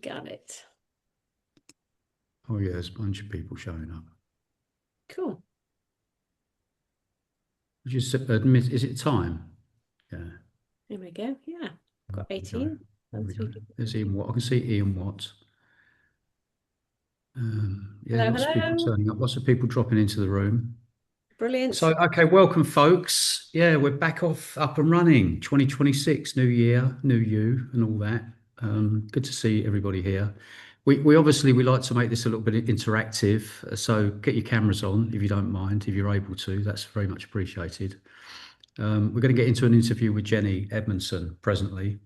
Got it. Oh yeah, there's a bunch of people showing up. Cool. Just admit, is it time? Yeah. There we go. Yeah. Got There we go. 18. There we That's go. really There's good. Ian Watt. I can see Ian Watt. Yeah, Hello, lots of people hello. turning up. Lots of people dropping into the room. So, Brilliant. okay, welcome, folks. Yeah, we're back off, up and running. 2026, new year, new you, and all that. Good to see everybody here. We obviously we like to make this a little bit interactive. So get your cameras on if you don't mind, if you're able to. That's very much appreciated. We're going to get into an interview with Jennie Edmondson presently.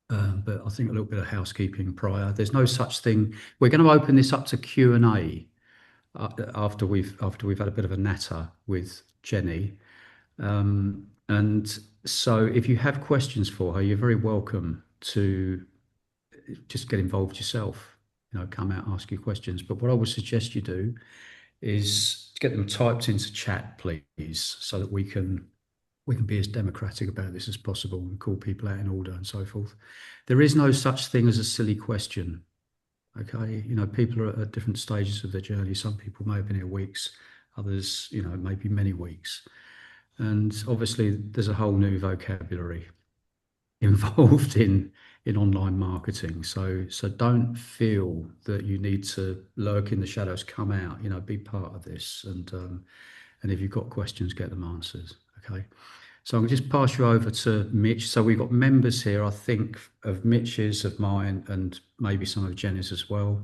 But I think a little bit of housekeeping prior. There's no such thing. We're going to open this up to Q&A after we've had a bit of a natter with Jenny. And so if you have questions for her, you're very welcome to just get involved yourself. Come out, ask your questions. But what I would suggest you do is get them typed into chat, please, so that we can be as democratic about this as possible and call people out in order and so forth. There is no such thing as a silly question. Okay, people are at different stages of their journey. Some people may have been here weeks, others, maybe many weeks. And obviously, there's a whole new vocabulary involved in online marketing. So don't feel that you need to lurk in the shadows. Come out, be part of this. And if you've got questions, get them answers. Okay. So I'm going to just pass you over to Mitch. So we've got members here, I think, of Mitch's, of mine, and maybe some of Jenny's as well.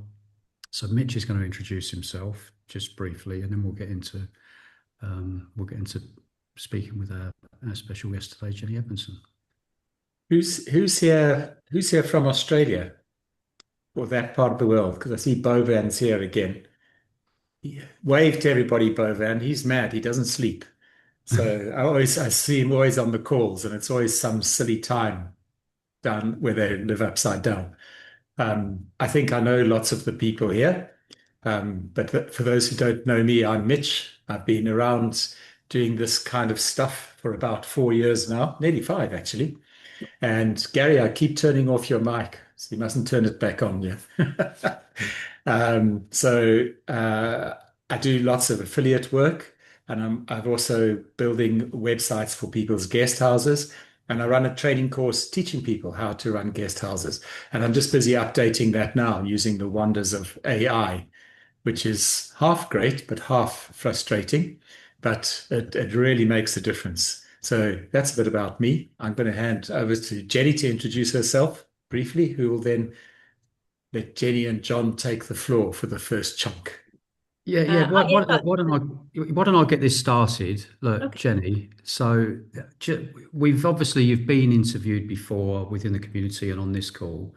So Mitch is going to introduce himself just briefly, and then we'll get into speaking with our special guest today, Jennie Edmondson. Who's here from Australia or that part of the world? Because I see Bovan's here again. Wave to everybody, Bovan. He's mad. He doesn't sleep. So I see him always on the calls, and it's always some silly time down where they live upside down. I think I know lots of the people here. But for those who don't know me, I'm Mitch. I've been around doing this kind of stuff for about 4 years now, nearly five actually. And Gary, I keep turning off your mic, so you mustn't turn it back on yet. So I do lots of affiliate work, and I've also building websites for people's guest houses, and I run a training course teaching people how to run guest houses. And I'm just busy updating that now using the wonders of AI, which is half great but half frustrating, but it really makes a difference. So that's a bit about me. I'm going to hand over to Jenny to introduce herself briefly, who will then let Jenny and John take the floor for the first chunk. Yeah, yeah. Why, Yeah, why, why don't I get this started? Look, okay. Jenny. So we've obviously you've been interviewed before within the community and on this call.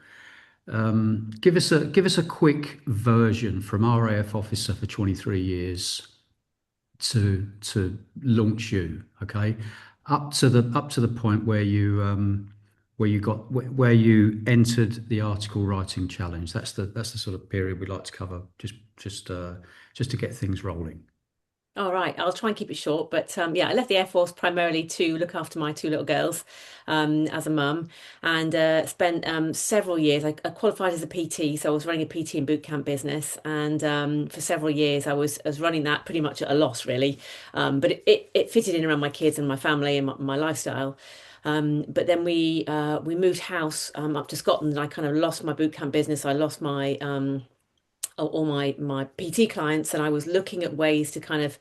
Give us a quick version from RAF officer for 23 years to launch you, okay, up to the point where you entered the article writing challenge. That's the sort of period we'd like to cover, just to get things rolling. All right, I'll try and keep it short, but yeah, I left the Air Force primarily to look after my two little girls as a mum, and spent several years. I qualified as a PT, so I was running a PT and boot camp business, and for several years I was running that pretty much at a loss, really. But it fitted in around my kids and my family and my lifestyle. But then we moved house up to Scotland, and I kind of lost my boot camp business. I lost my all my PT clients, and I was looking at ways to kind of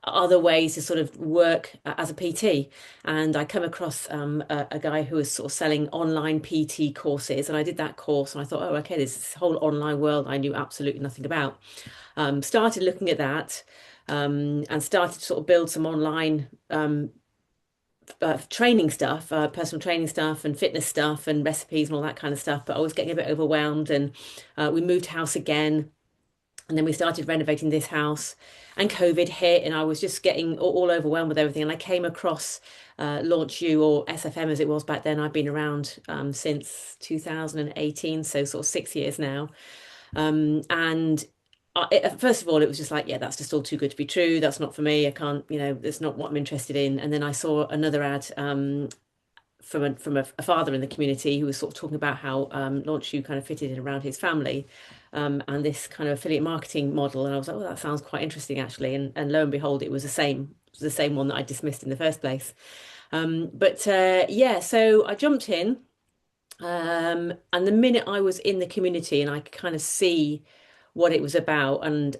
other ways to sort of work as a PT. And I come across a guy who was sort of selling online PT courses, and I did that course, and I thought, oh, okay, there's this whole online world I knew absolutely nothing about. Started looking at that. And started to sort of build some online training stuff, personal training stuff, and fitness stuff, and recipes and all that kind of stuff. But I was getting a bit overwhelmed, and we moved house again, and then we started renovating this house, and COVID hit, and I was just getting all overwhelmed with everything. And I came across Launch U, or SFM as it was back then. I've been around since 2018, so sort of 6 years now. And first of all, it was just like, yeah, that's just all too good to be true. That's not for me. I can't, that's not what I'm interested in. And then I saw another ad a father in the community who was sort of talking about how LaunchU kind of fitted in around his family, and this kind of affiliate marketing model. And I was like, oh, that sounds quite interesting actually. And lo and behold, it was the same one that I dismissed in the first place. But yeah, so I jumped in. And the minute I was in the community and I could kind of see what it was about and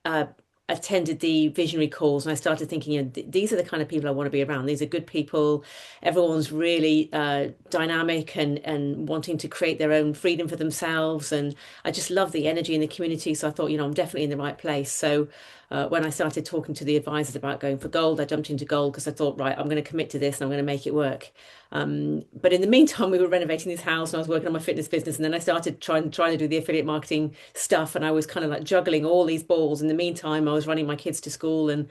uh, attended the visionary calls and I started thinking, you know, these are the kind of people I want to be around. These are good people. Everyone's really dynamic and wanting to create their own freedom for themselves. And I just love the energy in the community. So I thought, you know, I'm definitely in the right place. So when I started talking to the advisors about going for gold, I jumped into gold because I thought, right, I'm going to commit to this and I'm going to make it work. But in the meantime, we were renovating this house and I was working on my fitness business. And then I started trying to do the affiliate marketing stuff. And I was kind of like juggling all these balls. In the meantime, I was running my kids to school and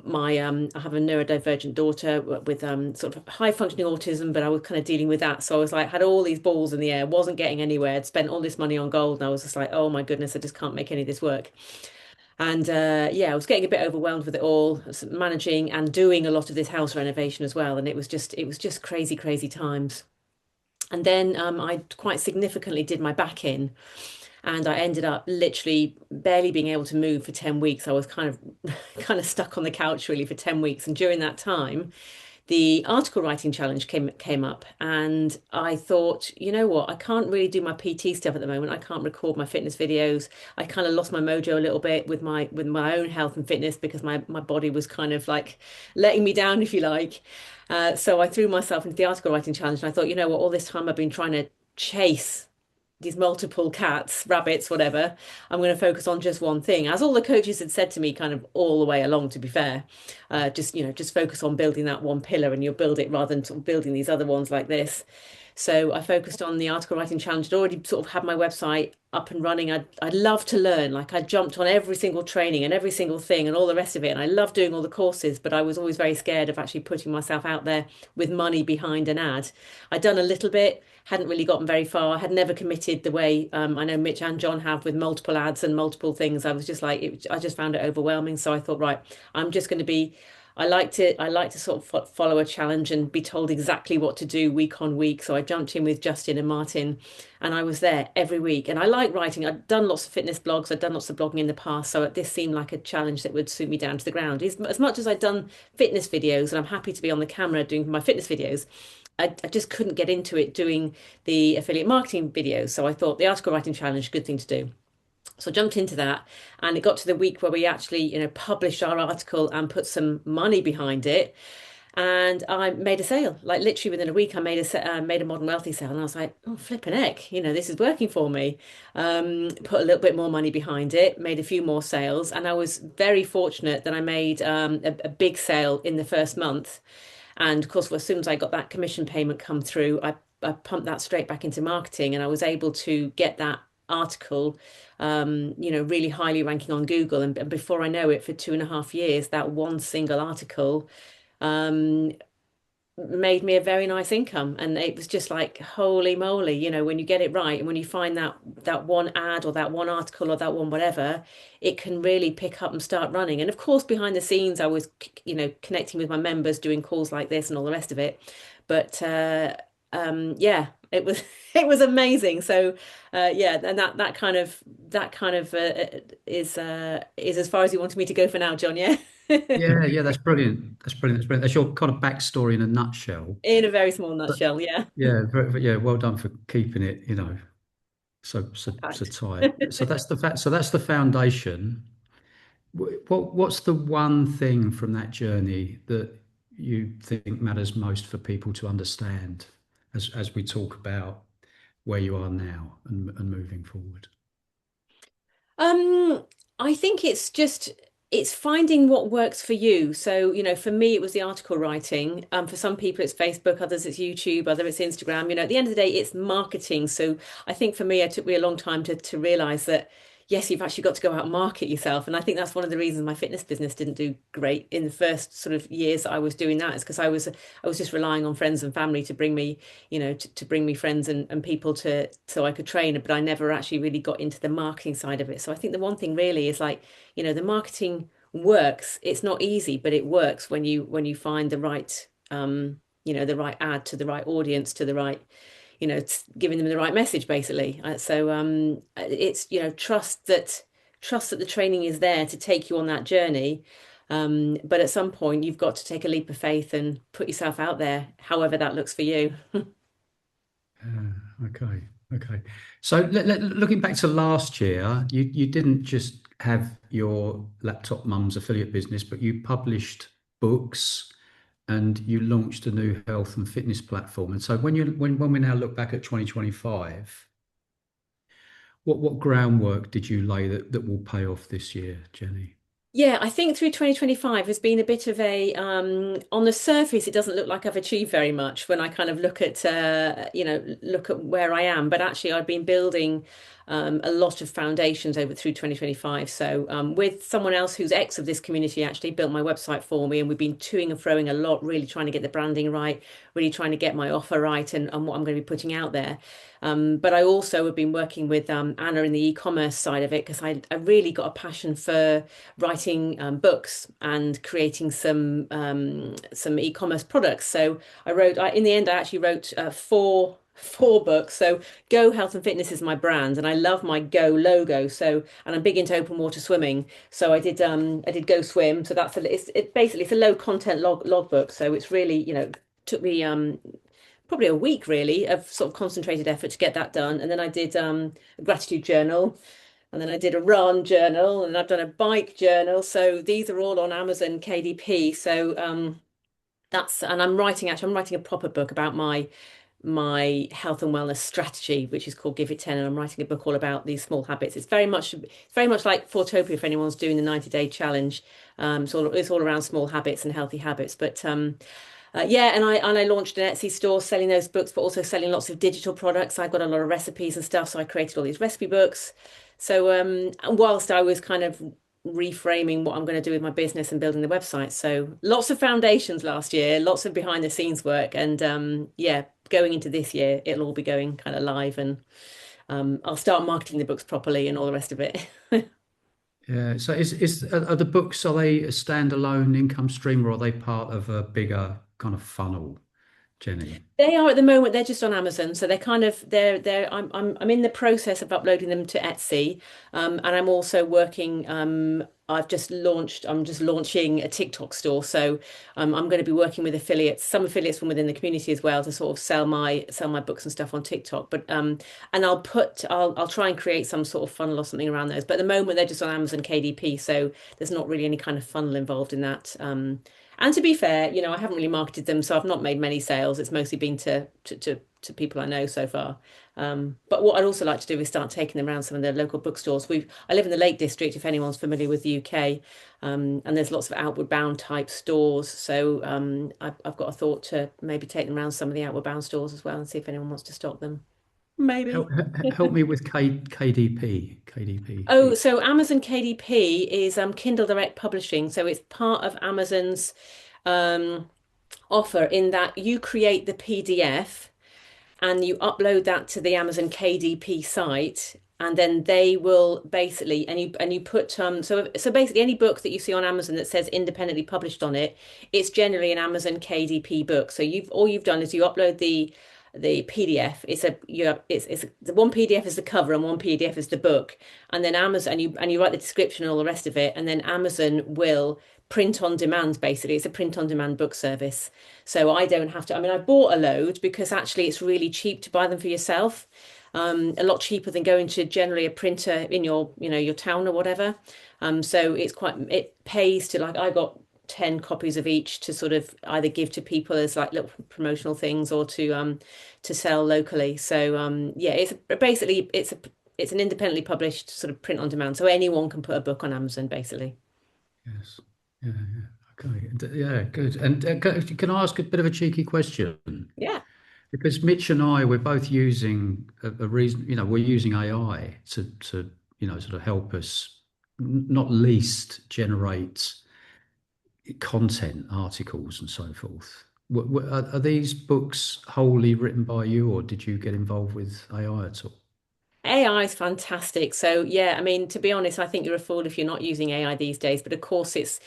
my I have a neurodivergent daughter with sort of high functioning autism, but I was kind of dealing with that. So I was like, had all these balls in the air, wasn't getting anywhere. I'd spent all this money on gold. And I was just like, oh my goodness, I just can't make any of this work. And yeah, I was getting a bit overwhelmed with it all, managing and doing a lot of this house renovation as well. And it was just crazy, crazy times. And then I quite significantly did my back in, and I ended up literally barely being able to move for 10 weeks. I was kind of kind of stuck on the couch really for 10 weeks. And during that time, the article writing challenge came up and I thought, you know what, I can't really do my PT stuff at the moment. I can't record my fitness videos. I kind of lost my mojo a little bit with my own health and fitness because my body was kind of like letting me down, if you like. So I threw myself into the article writing challenge and I thought, you know what, all this time I've been trying to chase these multiple cats, rabbits, whatever. I'm going to focus on just one thing. As all the coaches had said to me, kind of all the way along, to be fair, just, you know, just focus on building that one pillar and you'll build it rather than sort of building these other ones like this. So I focused on the article writing challenge. I'd already sort of had my website up and running. I'd love to learn. Like I jumped on every single training and every single thing and all the rest of it. And I love doing all the courses, but I was always very scared of actually putting myself out there with money behind an ad. I'd done a little bit, hadn't really gotten very far, had never committed the way I know Mitch and John have with multiple ads and multiple things. I was just like, I just found it overwhelming. So I thought, right, I'm just going to be I like to sort of follow a challenge and be told exactly what to do week on week. So I jumped in with Justin and Martin and I was there every week. And I like writing. I'd done lots of fitness blogs. I'd done lots of blogging in the past. So this seemed like a challenge that would suit me down to the ground. As much as I'd done fitness videos and I'm happy to be on the camera doing my fitness videos, I just couldn't get into it doing the affiliate marketing videos. So I thought the article writing challenge, good thing to do. So I jumped into that and it got to the week where we actually, you know, published our article and put some money behind it. And I made a sale, like literally within a week, I made a modern wealthy sale, and I was like, "Oh, flipping heck, you know, this is working for me." Put a little bit more money behind it, made a few more sales, and I was very fortunate that I made a big sale in the first month. And of course, as soon as I got that commission payment come through, I pumped that straight back into marketing, and I was able to get that article, you know, really highly ranking on Google. And before I know it, for 2.5 years, that one single article um, made me a very nice income. And it was just like, holy moly, you know, when you get it right and when you find that one ad or that one article or that one whatever, it can really pick up and start running. And of course, behind the scenes, I was, you know, connecting with my members, doing calls like this and all the rest of it. But yeah, it was it was amazing. So yeah, and that kind of is as far as you wanted me to go for now, John. Yeah. Yeah, yeah, that's brilliant. That's brilliant. That's brilliant. That's your kind of backstory in a nutshell. In a very small But nutshell, yeah. yeah, yeah, well done for keeping it, so Fact. tight. So that's the fact. So that's the foundation. What's the one thing from that journey that you think matters most for people to understand as we talk about where you are now and moving forward? Um, I think it's finding what works for you. So, you know, for me it was the article writing. For some people it's Facebook, others it's YouTube, others it's Instagram. You know, at the end of the day, it's marketing. So I think for me, it took me a long time to realize that yes, you've actually got to go out and market yourself. And I think that's one of the reasons my fitness business didn't do great in the first sort of years that I was doing that, is because I was just relying on friends and family to bring me, you know, to bring me friends and people to so I could train, but I never actually really got into the marketing side of it. So I think the one thing really is like, you know, the marketing works. It's not easy, but it works when you find the right the right ad to the right audience to the right, giving them the right message basically. So it's, trust that the training is there to take you on that journey. But at some point, you've got to take a leap of faith and put yourself out there, however that looks for you. Okay, okay. So looking back to last year, you didn't just have your laptop mum's affiliate business, but you published books and you launched a new health and fitness platform. And so when we now look back at 2025, what groundwork did you lay that will pay off this year, Jenny? Yeah, I think through 2025 has been a bit of a, on the surface, it doesn't look like I've achieved very much when I kind of look at where I am. But actually, I've been building a lot of foundations over through 2025. So with someone else who's ex of this community actually built my website for me, and we've been toing and froing a lot, really trying to get the branding right, really trying to get my offer right and what I'm going to be putting out there. But I also have been working with Anna in the e-commerce side of it because I really got a passion for writing books and creating some e-commerce products. So in the end I actually wrote four books. So Go Health and Fitness is my brand, and I love my Go logo. So, and I'm big into open water swimming. So I did Go Swim. So basically it's a low content logbook. So it's really, took me probably a week really of sort of concentrated effort to get that done. And then I did a gratitude journal, and then I did a run journal, and I've done a bike journal. So these are all on Amazon KDP. So and I'm writing a proper book about my health and wellness strategy, which is called Give It 10. And I'm writing a book all about these small habits. It's very much like Fortopia if anyone's doing the 90-day challenge. It's all around small habits and healthy habits. But yeah, and I launched an Etsy store selling those books, but also selling lots of digital products. I got a lot of recipes and stuff, so I created all these recipe books. So and whilst I was kind of reframing what I'm going to do with my business and building the website, so lots of foundations last year, lots of behind the scenes work, and yeah, going into this year, it'll all be going kind of live, and I'll start marketing the books properly and all the rest of it. Yeah. So are the books, are they a standalone income stream or are they part of a bigger kind of funnel, Jenny? They are at the moment, they're just on Amazon. So they're kind of they're I'm in the process of uploading them to Etsy. And I'm also working I'm just launching a TikTok store. So I'm going to be working with some affiliates from within the community as well to sort of sell my books and stuff on TikTok. But and I'll try and create some sort of funnel or something around those. But at the moment they're just on Amazon KDP, so there's not really any kind of funnel involved in that. And to be fair, I haven't really marketed them, so I've not made many sales. It's mostly been to people I know so far. But what I'd also like to do is start taking them around some of the local bookstores. I live in the Lake District, if anyone's familiar with the UK, and there's lots of outward bound type stores. So I've got a thought to maybe take them around some of the outward bound stores as well and see if anyone wants to stock them. Maybe. Help me with KDP. Oh, so Amazon KDP is Kindle Direct Publishing. So it's part of Amazon's um, offer in that you create the PDF and you upload that to the Amazon KDP site, and then they will basically and you put so basically any book that you see on Amazon that says independently published on it, it's generally an Amazon KDP book. So you've done is you upload the PDF. It's the one PDF is the cover and one PDF is the book, and then Amazon and you write the description and all the rest of it, and then Amazon will print on demand. Basically, it's a print on demand book service. So I don't have to. I mean, I bought a load because actually it's really cheap to buy them for yourself. A lot cheaper than going to generally a printer in your town or whatever. So it pays to, like, I got 10 copies of each to sort of either give to people as like little promotional things or to sell locally. So yeah, it's an independently published sort of print on demand. So anyone can put a book on Amazon basically. Yes. Yeah. Yeah. Okay. Yeah. Good. And can I ask a bit of a cheeky question? Yeah. Because Mitch and I, we're both using a reason, we're using AI to sort of help us, not least generate content, articles, and so forth. Are these books wholly written by you, or did you get involved with AI at all? AI is fantastic. So yeah, I mean, to be honest, I think you're a fool if you're not using AI these days. But of course, it's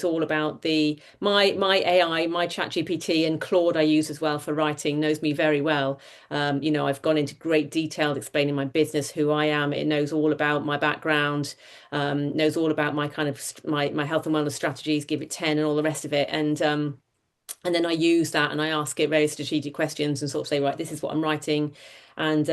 all about the my AI, my ChatGPT and Claude I use as well for writing knows me very well. I've gone into great detail explaining my business, who I am. It knows all about my background, knows all about my kind of my health and wellness strategies, give it 10 and all the rest of it. And then I use that and I ask it very strategic questions and sort of say, right, this is what I'm writing. And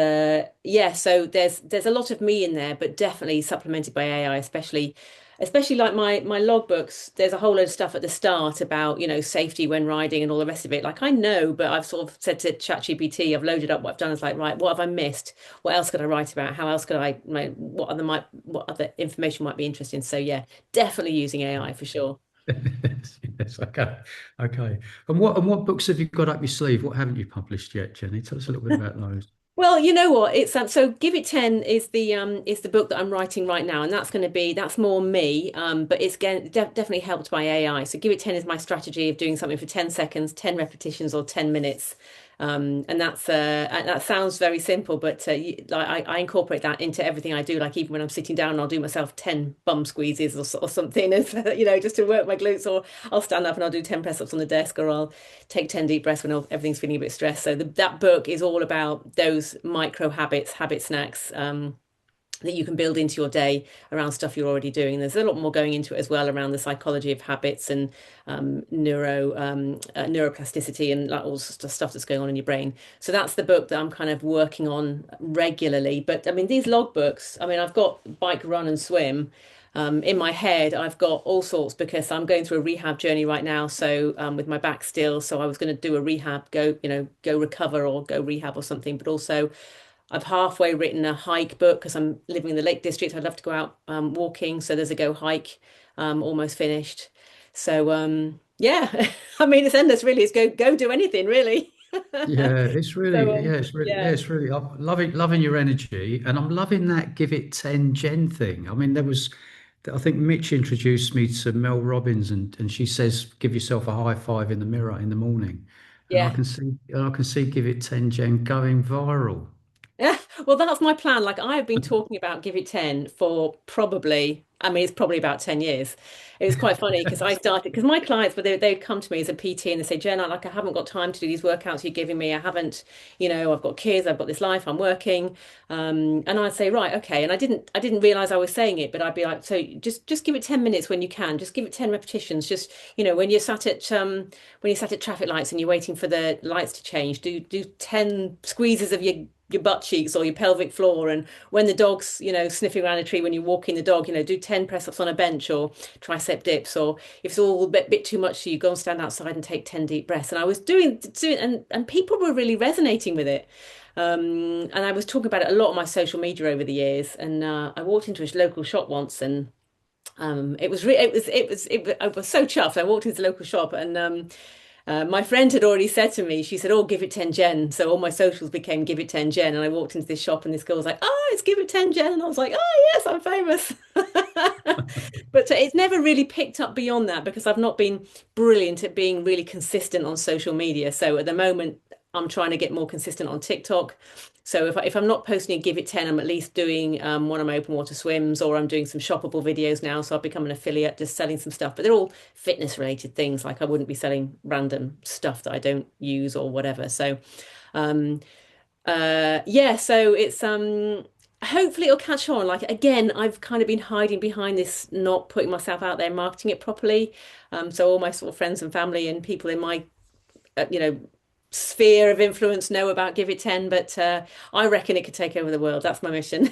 yeah, so there's a lot of me in there, but definitely supplemented by AI, especially like my logbooks. There's a whole load of stuff at the start about, safety when riding and all the rest of it. Like I know, but I've sort of said to ChatGPT, I've loaded up what I've done. It's like, right, what have I missed? What else could I write about? How else could what other information might be interesting? So yeah, definitely using AI for sure. Yes, okay, okay. And what books have you got up your sleeve? What haven't you published yet, Jenny? Tell us a little bit about those. Well, you know what? It's so Give It 10 is the book that I'm writing right now, and that's more me, but it's definitely helped by AI. So Give It 10 is my strategy of doing something for 10 seconds, 10 repetitions, or 10 minutes. And that sounds very simple, but I incorporate that into everything I do. Like even when I'm sitting down, I'll do myself 10 bum squeezes or something, as just to work my glutes, or I'll stand up and I'll do 10 press ups on the desk, or I'll take 10 deep breaths when everything's feeling a bit stressed. So that book is all about those micro habits, habit snacks. That you can build into your day around stuff you're already doing. There's a lot more going into it as well around the psychology of habits and neuroplasticity and like all sorts of stuff that's going on in your brain. So that's the book that I'm kind of working on regularly. But I mean, these log books, I mean, I've got bike, run, and swim. In my head, I've got all sorts because I'm going through a rehab journey right now. So with my back still, so I was going to do a rehab, go recover or go rehab or something. But also, I've halfway written a hike book because I'm living in the Lake District. I'd love to go out walking. So there's a go hike, almost finished. So yeah, I mean it's endless really. It's go do anything really. Yeah, it's So really, yeah, it's really, yeah, yeah, it's really. I'm loving your energy, and I'm loving that give it 10 Gen thing. I mean, I think Mitch introduced me to Mel Robbins, and she says, give yourself a high five in the mirror in the morning, and yeah. I can see give it 10 Gen going viral. Yeah, well, that's my plan. Like I have been talking about Give It 10 for probably, I mean, it's probably about 10 years. It was quite funny because I started, because my clients, but they'd come to me as a PT and they say, Jen, I haven't got time to do these workouts you're giving me. I haven't, I've got kids, I've got this life, I'm working. And I'd say, right, okay. And I didn't realize I was saying it, but I'd be like, so just give it 10 minutes when you can, just give it 10 repetitions. Just, when you're sat at traffic lights and you're waiting for the lights to change, do 10 squeezes of your butt cheeks or your pelvic floor. And when the dog's, sniffing around a tree, when you're walking the dog, do 10 press ups on a bench or tricep dips. Or if it's all a bit too much to you, go and stand outside and take 10 deep breaths. And I was doing and people were really resonating with it. And I was talking about it a lot on my social media over the years. And I walked into a local shop once and I was so chuffed. I walked into the local shop and my friend had already said to me, she said, "Oh, give it 10 Jen." So all my socials became Give It 10 Jen. And I walked into this shop and this girl was like, "Oh, it's Give It 10 Jen." And I was like, "Oh, yes, I'm famous." But it's never really picked up beyond that because I've not been brilliant at being really consistent on social media. So at the moment, I'm trying to get more consistent on TikTok. So if I'm not posting a Give It 10, I'm at least doing one of my open water swims or I'm doing some shoppable videos now. So I've become an affiliate just selling some stuff, but they're all fitness related things. Like I wouldn't be selling random stuff that I don't use or whatever. So um yeah, so it's hopefully it'll catch on. Like again, I've kind of been hiding behind this, not putting myself out there, marketing it properly. So all my sort of friends and family and people in my sphere of influence know about Give It 10, but I reckon it could take over the world. That's my mission.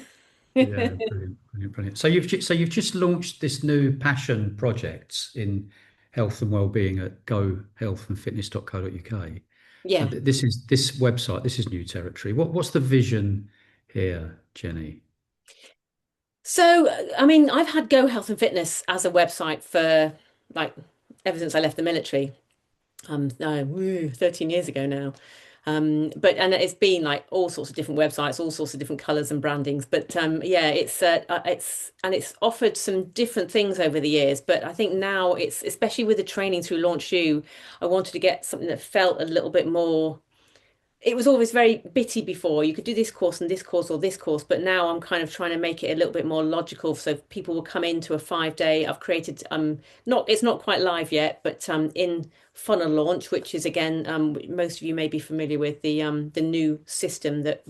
Yeah, brilliant, brilliant, brilliant. So you've just launched this new passion project in health and well-being at gohealthandfitness.co.uk. Yeah. This website. This is new territory. What's the vision here, Jenny? So, I mean, I've had Go Health and Fitness as a website for like ever since I left the military. No, 13 years ago now. But it's been like all sorts of different websites, all sorts of different colors and brandings. But yeah, it's offered some different things over the years. But I think now it's especially with the training through Launch I wanted to get something that felt a little bit more. it was always very bitty before. You could do this course and this course or this course, but now I'm kind of trying to make it a little bit more logical. So people will come into a 5 day. I've created not it's not quite live yet, but in Funnel Launch, which is again most of you may be familiar with the new system that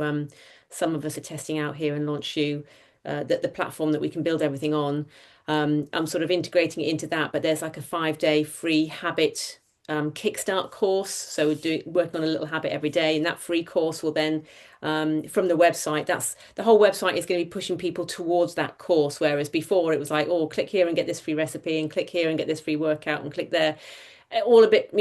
some of us are testing out here in LaunchU, that the platform that we can build everything on. I'm sort of integrating it into that, but there's like a 5 day free habit kickstart course. So working on a little habit every day, and that free course will then from the website. That's the whole website is going to be pushing people towards that course. Whereas before it was like, oh, click here and get this free recipe, and click here and get this free workout, and click there. All a bit,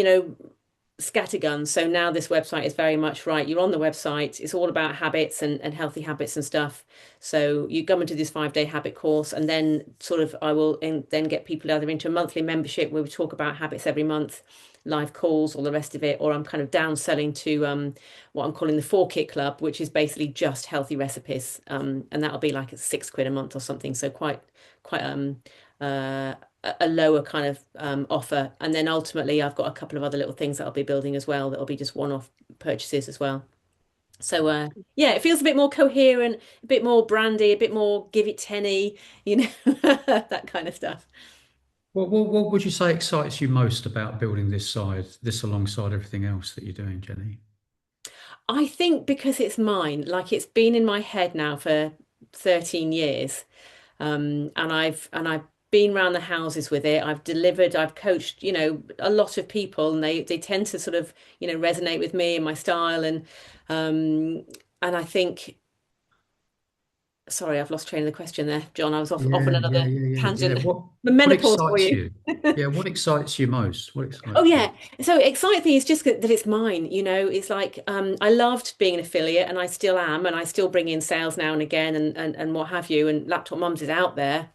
scattergun. So now this website is very much right. You're on the website. It's all about habits and healthy habits and stuff. So you come into this 5 day habit course, and then sort of I will then get people either into a monthly membership where we talk about habits every month, live calls, all the rest of it, or I'm kind of downselling to what I'm calling the 4 Kit Club, which is basically just healthy recipes. And that'll be like £6 a month or something. So quite uh a lower kind of offer. And then ultimately, I've got a couple of other little things that I'll be building as well. That'll be just one-off purchases as well. So yeah, it feels a bit more coherent, a bit more brandy, a bit more give it tenny, that kind of stuff. What would you say excites you most about building this alongside everything else that you're doing, Jenny? I think because it's mine, like it's been in my head now for 13 years. And I've been around the houses with it. I've delivered, I've coached, a lot of people, and they tend to sort of, resonate with me and my style. And I think, sorry, I've lost train of the question there, John. I was off on another Yeah. tangent. What The what menopause for excites you. you? Yeah, what excites you most? What Oh excites you? yeah. So exciting thing is just that it's mine, It's like I loved being an affiliate, and I still am, and I still bring in sales now and again, and what have you. And Laptop Mums is out there.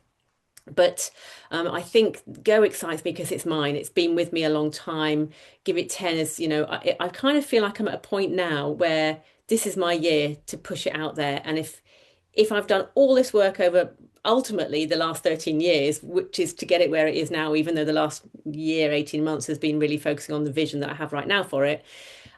But I think Go excites me because it's mine. It's been with me a long time. Give it 10 is, I kind of feel like I'm at a point now where this is my year to push it out there. And if I've done all this work over ultimately the last 13 years, which is to get it where it is now, even though the last year, 18 months has been really focusing on the vision that I have right now for it,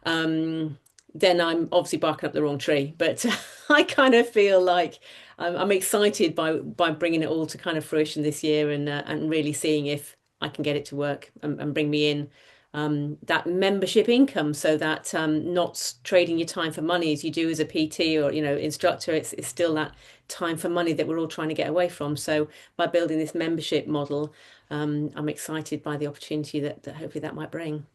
um, then I'm obviously barking up the wrong tree. But I kind of feel like I'm excited by bringing it all to kind of fruition this year, and really seeing if I can get it to work, and bring me in that membership income, so that not trading your time for money as you do as a PT or instructor. It's still that time for money that we're all trying to get away from. So by building this membership model, I'm excited by the opportunity that hopefully that might bring.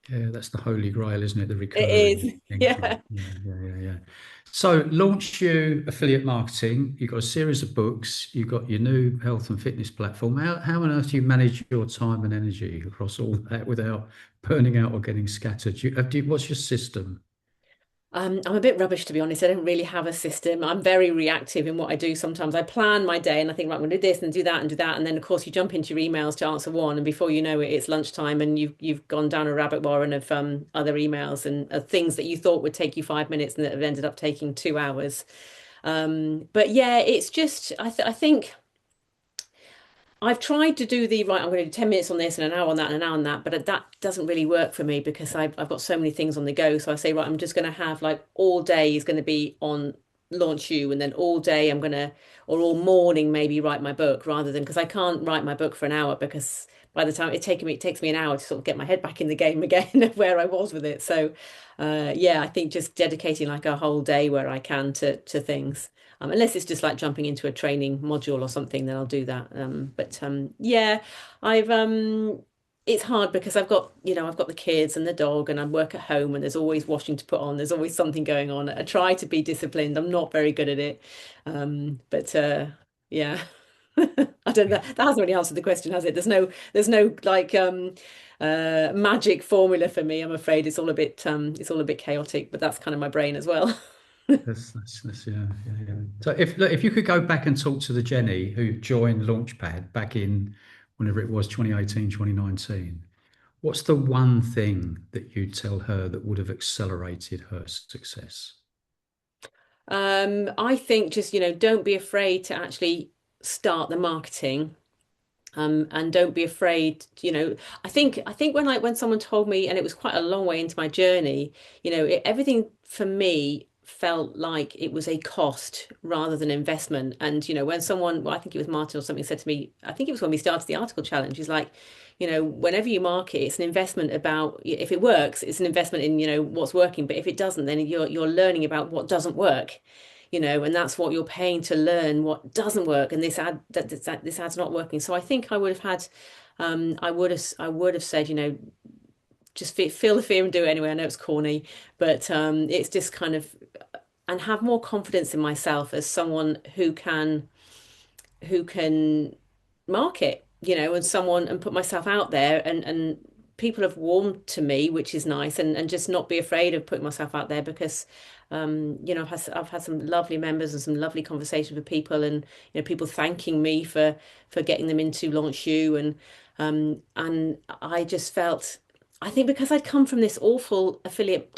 Yeah, that's the holy grail, isn't it? The It recurring is, income. yeah. Yeah. So, Launch You Affiliate Marketing, you've got a series of books, you've got your new health and fitness platform. How on earth do you manage your time and energy across all that without burning out or getting scattered? What's your system? I'm a bit rubbish, to be honest. I don't really have a system. I'm very reactive in what I do. Sometimes I plan my day and I think, right, I'm going to do this and do that and do that. And then, of course, you jump into your emails to answer one. And before you know it, it's lunchtime, and you've gone down a rabbit warren of other emails and things that you thought would take you 5 minutes and that have ended up taking 2 hours. But yeah, it's just, I think. I've tried to do the right, I'm going to do 10 minutes on this and an hour on that and an hour on that, but that doesn't really work for me because I've got so many things on the go. So I say, right, I'm just going to have like all day is going to be on Launch You, and then all day I'm going to, or all morning maybe write my book, rather than, because I can't write my book for an hour, because by the time it takes me an hour to sort of get my head back in the game again of where I was with it. So yeah, I think just dedicating like a whole day where I can to things. Unless it's just like jumping into a training module or something, then I'll do that. But yeah, I've it's hard because I've got the kids and the dog, and I work at home, and there's always washing to put on. There's always something going on. I try to be disciplined. I'm not very good at it. But yeah. I don't know. That hasn't really answered the question, has it? There's no like magic formula for me. I'm afraid it's all a bit chaotic, but that's kind of my brain as well. Yeah. So if you could go back and talk to the Jenny who joined Launchpad back in whenever it was 2018, 2019, what's the one thing that you'd tell her that would have accelerated her success? I think just, don't be afraid to actually start the marketing. And don't be afraid. I think when someone told me, and it was quite a long way into my journey, everything for me felt like it was a cost rather than investment. And when someone, well, I think it was Martin or something, said to me, I think it was when we started the article challenge, he's like, whenever you market, it's an investment about, if it works, it's an investment in, what's working. But if it doesn't, then you're learning about what doesn't work. And that's what you're paying to learn what doesn't work, and this ad's not working. So I think I would have had, I would have said, just feel the fear and do it anyway. I know it's corny, but it's just kind of, and have more confidence in myself as someone who can market, and someone, and put myself out there, and people have warmed to me, which is nice, and just not be afraid of putting myself out there because I've had some lovely members and some lovely conversations with people, and people thanking me for getting them into Launch You, and I just felt, I think because I'd come from this awful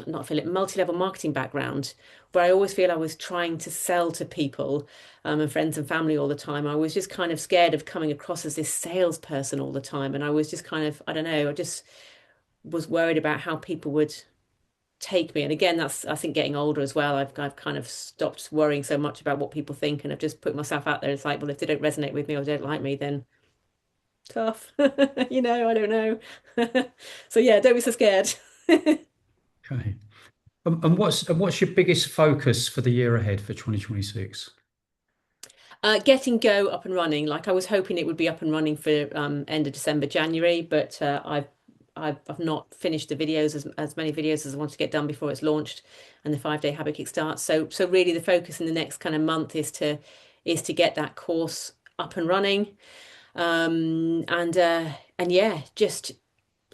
not affiliate, multi-level marketing background, where I always feel I was trying to sell to people, and friends and family all the time. I was just kind of scared of coming across as this salesperson all the time. And I was just kind of, I don't know, I just was worried about how people would take me. And again, that's, I think, getting older as well. I've kind of stopped worrying so much about what people think, and I've just put myself out there. It's like, well, if they don't resonate with me or don't like me, then tough. I don't know. So yeah, don't be so scared. Okay. And what's your biggest focus for the year ahead for 2026? Getting Go up and running. Like I was hoping it would be up and running for end of December, January, but I've not finished the videos, as many videos as I want to get done before it's launched, and the 5 Day Habit Kick starts. So really the focus in the next kind of month is to get that course up and running. And yeah, just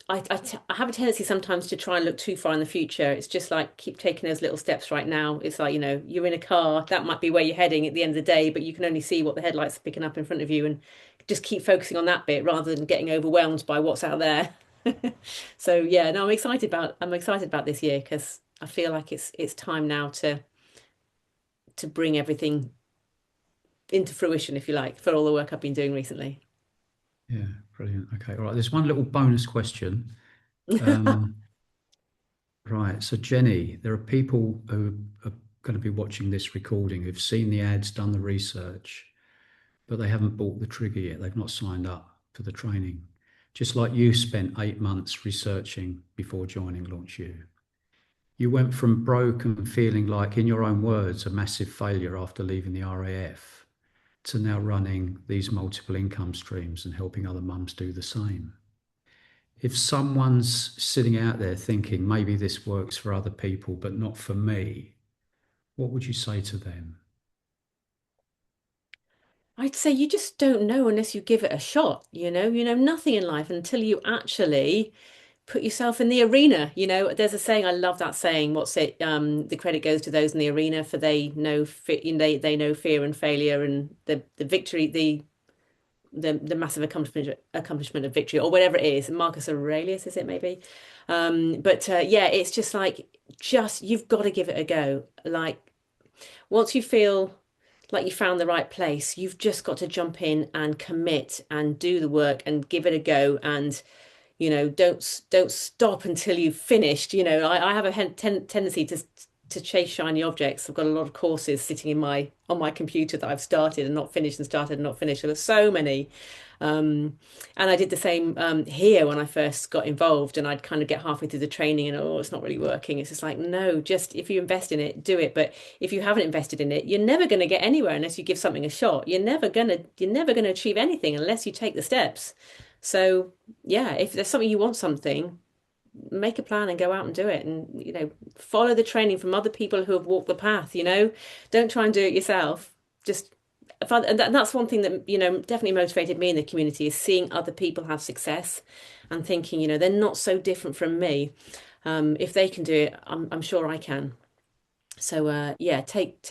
I have a tendency sometimes to try and look too far in the future. It's just like keep taking those little steps right now. It's like, you're in a car, that might be where you're heading at the end of the day, but you can only see what the headlights are picking up in front of you, and just keep focusing on that bit rather than getting overwhelmed by what's out there. So yeah, no, I'm excited about this year because I feel like it's time now to bring everything into fruition, if you like, for all the work I've been doing recently. Yeah, brilliant. Okay, all right. There's one little bonus question. Um, right. So, Jenny, there are people who are going to be watching this recording who've seen the ads, done the research, but they haven't bought the trigger yet. They've not signed up for the training. Just like you spent 8 months researching before joining Launch You. You went from broke and feeling like, in your own words, a massive failure after leaving the RAF to now running these multiple income streams and helping other mums do the same. If someone's sitting out there thinking maybe this works for other people but not for me, what would you say to them? I'd say you just don't know unless you give it a shot, You know nothing in life until you actually put yourself in the arena. There's a saying, I love that saying, what's it? The credit goes to those in the arena, for they know they know fear and failure, and the victory, the massive accomplishment of victory, or whatever it is. Marcus Aurelius, is it maybe? But yeah, it's just like, just you've got to give it a go. Like once you feel like you found the right place, you've just got to jump in and commit and do the work and give it a go, and don't stop until you've finished. I have a tendency to chase shiny objects. I've got a lot of courses sitting on my computer that I've started and not finished, and started and not finished. There are so many. And I did the same here when I first got involved, and I'd kind of get halfway through the training and, oh, it's not really working. It's just like, no, just if you invest in it, do it. But if you haven't invested in it, you're never going to get anywhere unless you give something a shot. You're never gonna achieve anything unless you take the steps. So yeah, if there's something, you want something, make a plan and go out and do it, and follow the training from other people who have walked the path. Don't try and do it yourself. Just and that's one thing that definitely motivated me in the community, is seeing other people have success and thinking, they're not so different from me. If they can do it, I'm sure I can. So yeah, take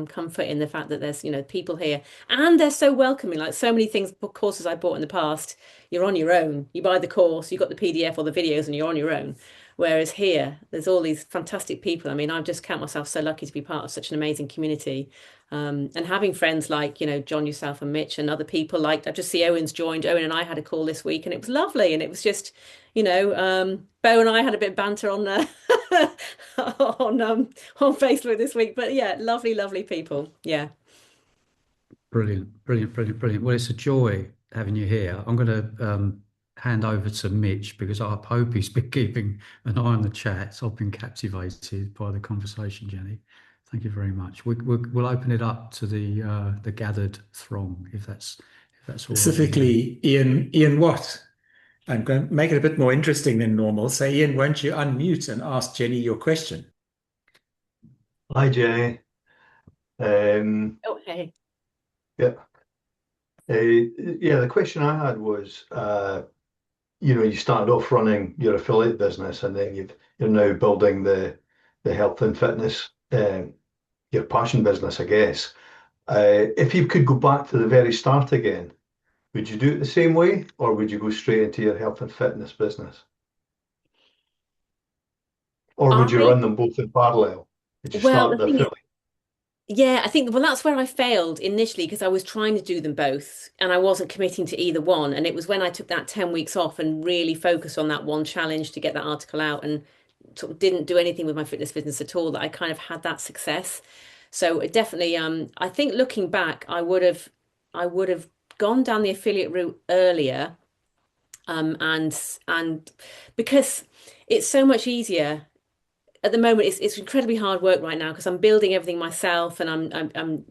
comfort in the fact that there's people here, and they're so welcoming. Like so many things, courses I bought in the past, you're on your own. You buy the course, you got the PDF or the videos, and you're on your own. Whereas here, there's all these fantastic people. I mean, I just count myself so lucky to be part of such an amazing community. And having friends like, John, yourself, and Mitch, and other people like, I just see Owen's joined. Owen and I had a call this week, and it was lovely. And it was just, Bo and I had a bit of banter on on on Facebook this week. But yeah, lovely, lovely people. Yeah. Brilliant, brilliant, brilliant, brilliant. Well, it's a joy having you here. I'm going to hand over to Mitch because I hope he's been keeping an eye on the chat. I've been captivated by the conversation, Jenny. Thank you very much. We'll open it up to the gathered throng if that's all right with you. Specifically, Ian Watt. I'm going to make it a bit more interesting than normal. So, Ian, won't you unmute and ask Jenny your question? Hi, Jenny. Um, Oh, hey. yeah, yeah. The question I had was, you started off running your affiliate business, and then you're now building the health and fitness, your passion business, I guess. If you could go back to the very start again, would you do it the same way, or would you go straight into your health and fitness business, or would you I, run them both in parallel? Would you well, start the the thing is, affiliate? yeah, I think, well, that's where I failed initially because I was trying to do them both and I wasn't committing to either one. And it was when I took that 10 weeks off and really focused on that one challenge to get that article out and sort of didn't do anything with my fitness business at all that I kind of had that success. So it definitely, I think looking back, I would have gone down the affiliate route earlier, and because it's so much easier at the moment. It's incredibly hard work right now because I'm building everything myself and I'm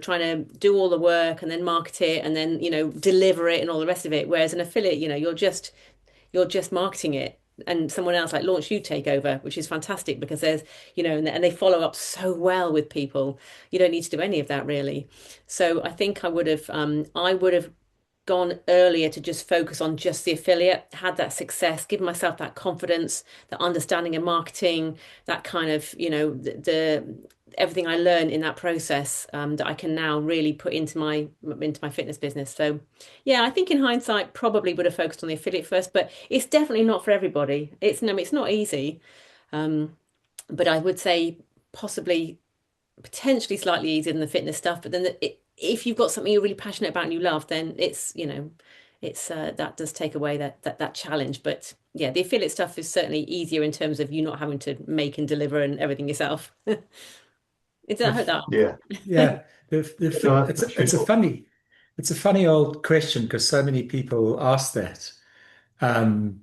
trying to do all the work and then market it and then deliver it and all the rest of it. Whereas an affiliate, you're just marketing it and someone else like Launch You take over, which is fantastic because there's and they follow up so well with people. You don't need to do any of that really. So I think I would have gone earlier to just focus on just the affiliate, had that success, give myself that confidence, that understanding of marketing, that kind of, the everything I learned in that process, that I can now really put into my fitness business. So yeah, I think in hindsight probably would have focused on the affiliate first, but it's definitely not for everybody. It's no, it's not easy. Um, but I would say possibly potentially slightly easier than the fitness stuff. But then if you've got something you're really passionate about and you love, then it's that does take away that challenge. But yeah, the affiliate stuff is certainly easier in terms of you not having to make and deliver and everything yourself. I hope The, that Yeah, yeah, no, that's it's a useful. funny old question because so many people ask that. Um,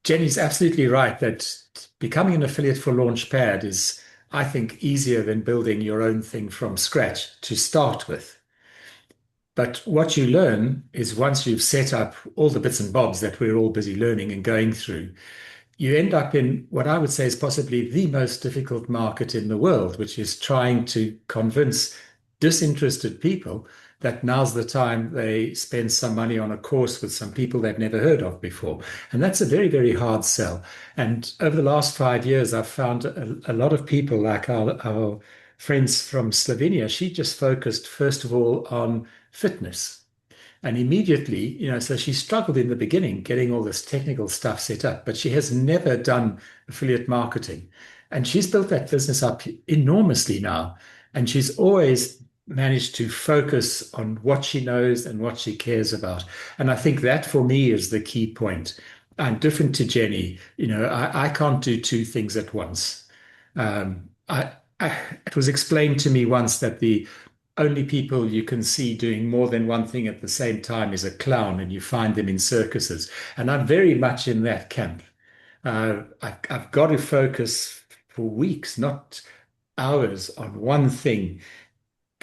Jenny's absolutely right that becoming an affiliate for LaunchPad is, I think, easier than building your own thing from scratch to start with. But what you learn is once you've set up all the bits and bobs that we're all busy learning and going through, you end up in what I would say is possibly the most difficult market in the world, which is trying to convince disinterested people that now's the time they spend some money on a course with some people they've never heard of before. And that's a very, very hard sell. And over the last 5 years, I've found a lot of people like our friends from Slovenia. She just focused, first of all, on fitness. And immediately, so she struggled in the beginning getting all this technical stuff set up, but she has never done affiliate marketing. And she's built that business up enormously now. And she's always managed to focus on what she knows and what she cares about. And I think that for me is the key point. I'm different to Jenny. I can't do two things at once. It was explained to me once that the only people you can see doing more than one thing at the same time is a clown, and you find them in circuses. And I'm very much in that camp. I've got to focus for weeks, not hours, on one thing.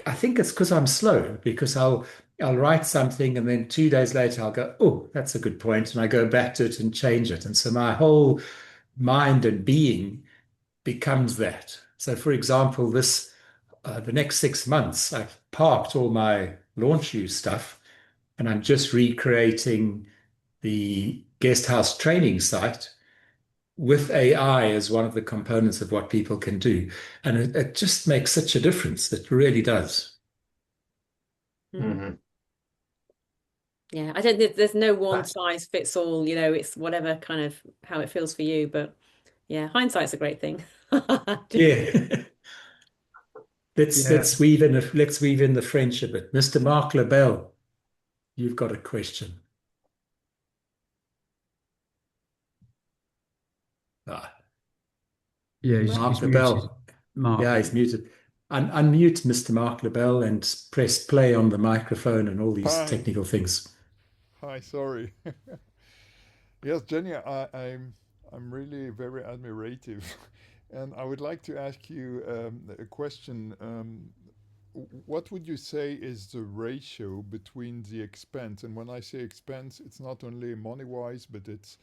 I think it's because I'm slow, because I'll write something and then 2 days later I'll go, oh, that's a good point, and I go back to it and change it. And so my whole mind and being becomes that. So, for example, the next 6 months, I've parked all my launch use stuff and I'm just recreating the guest house training site with AI as one of the components of what people can do. And it just makes such a difference. It really does. Mm. Hmm. Yeah, I don't think there's no one size fits all, it's whatever kind of how it feels for you. But Yeah, hindsight's a great thing. Yeah. Let's Yeah, let's weave in the French a bit. Mr. Mark Lebel, you've got a question. Ah, yeah, Mark he's muted. Lebel. Mark, Yeah, he's muted. Unmute Mr. Mark Lebel and press play on the microphone and all these Hi, technical things. hi, sorry. Yes, Jenny, I'm really very admirative, and I would like to ask you a question. What would you say is the ratio between the expense, and when I say expense, it's not only money-wise, but it's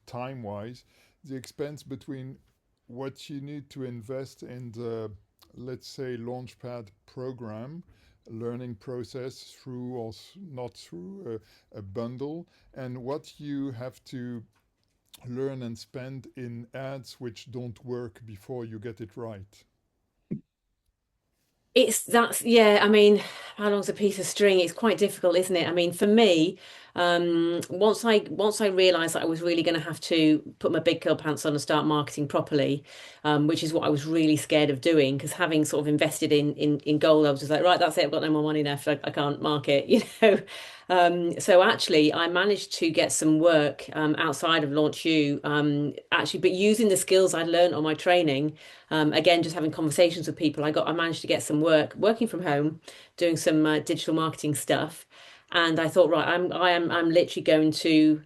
time-wise, the expense between what you need to invest in the, let's say, Launchpad program, learning process through or not through a bundle, and what you have to learn and spend in ads which don't work before you get it right. That's yeah, I mean, how long's a piece of string? It's quite difficult, isn't it? I mean, for me, once I realized that I was really going to have to put my big girl pants on and start marketing properly, which is what I was really scared of doing, because having sort of invested in gold, I was just like, right, that's it, I've got no more money left, I can't market, you know. So actually, I managed to get some work outside of Launch U, actually, but using the skills I learned on my training. Again, just having conversations with people, I managed to get some work working from home, doing some digital marketing stuff, and I thought, right, I'm literally going to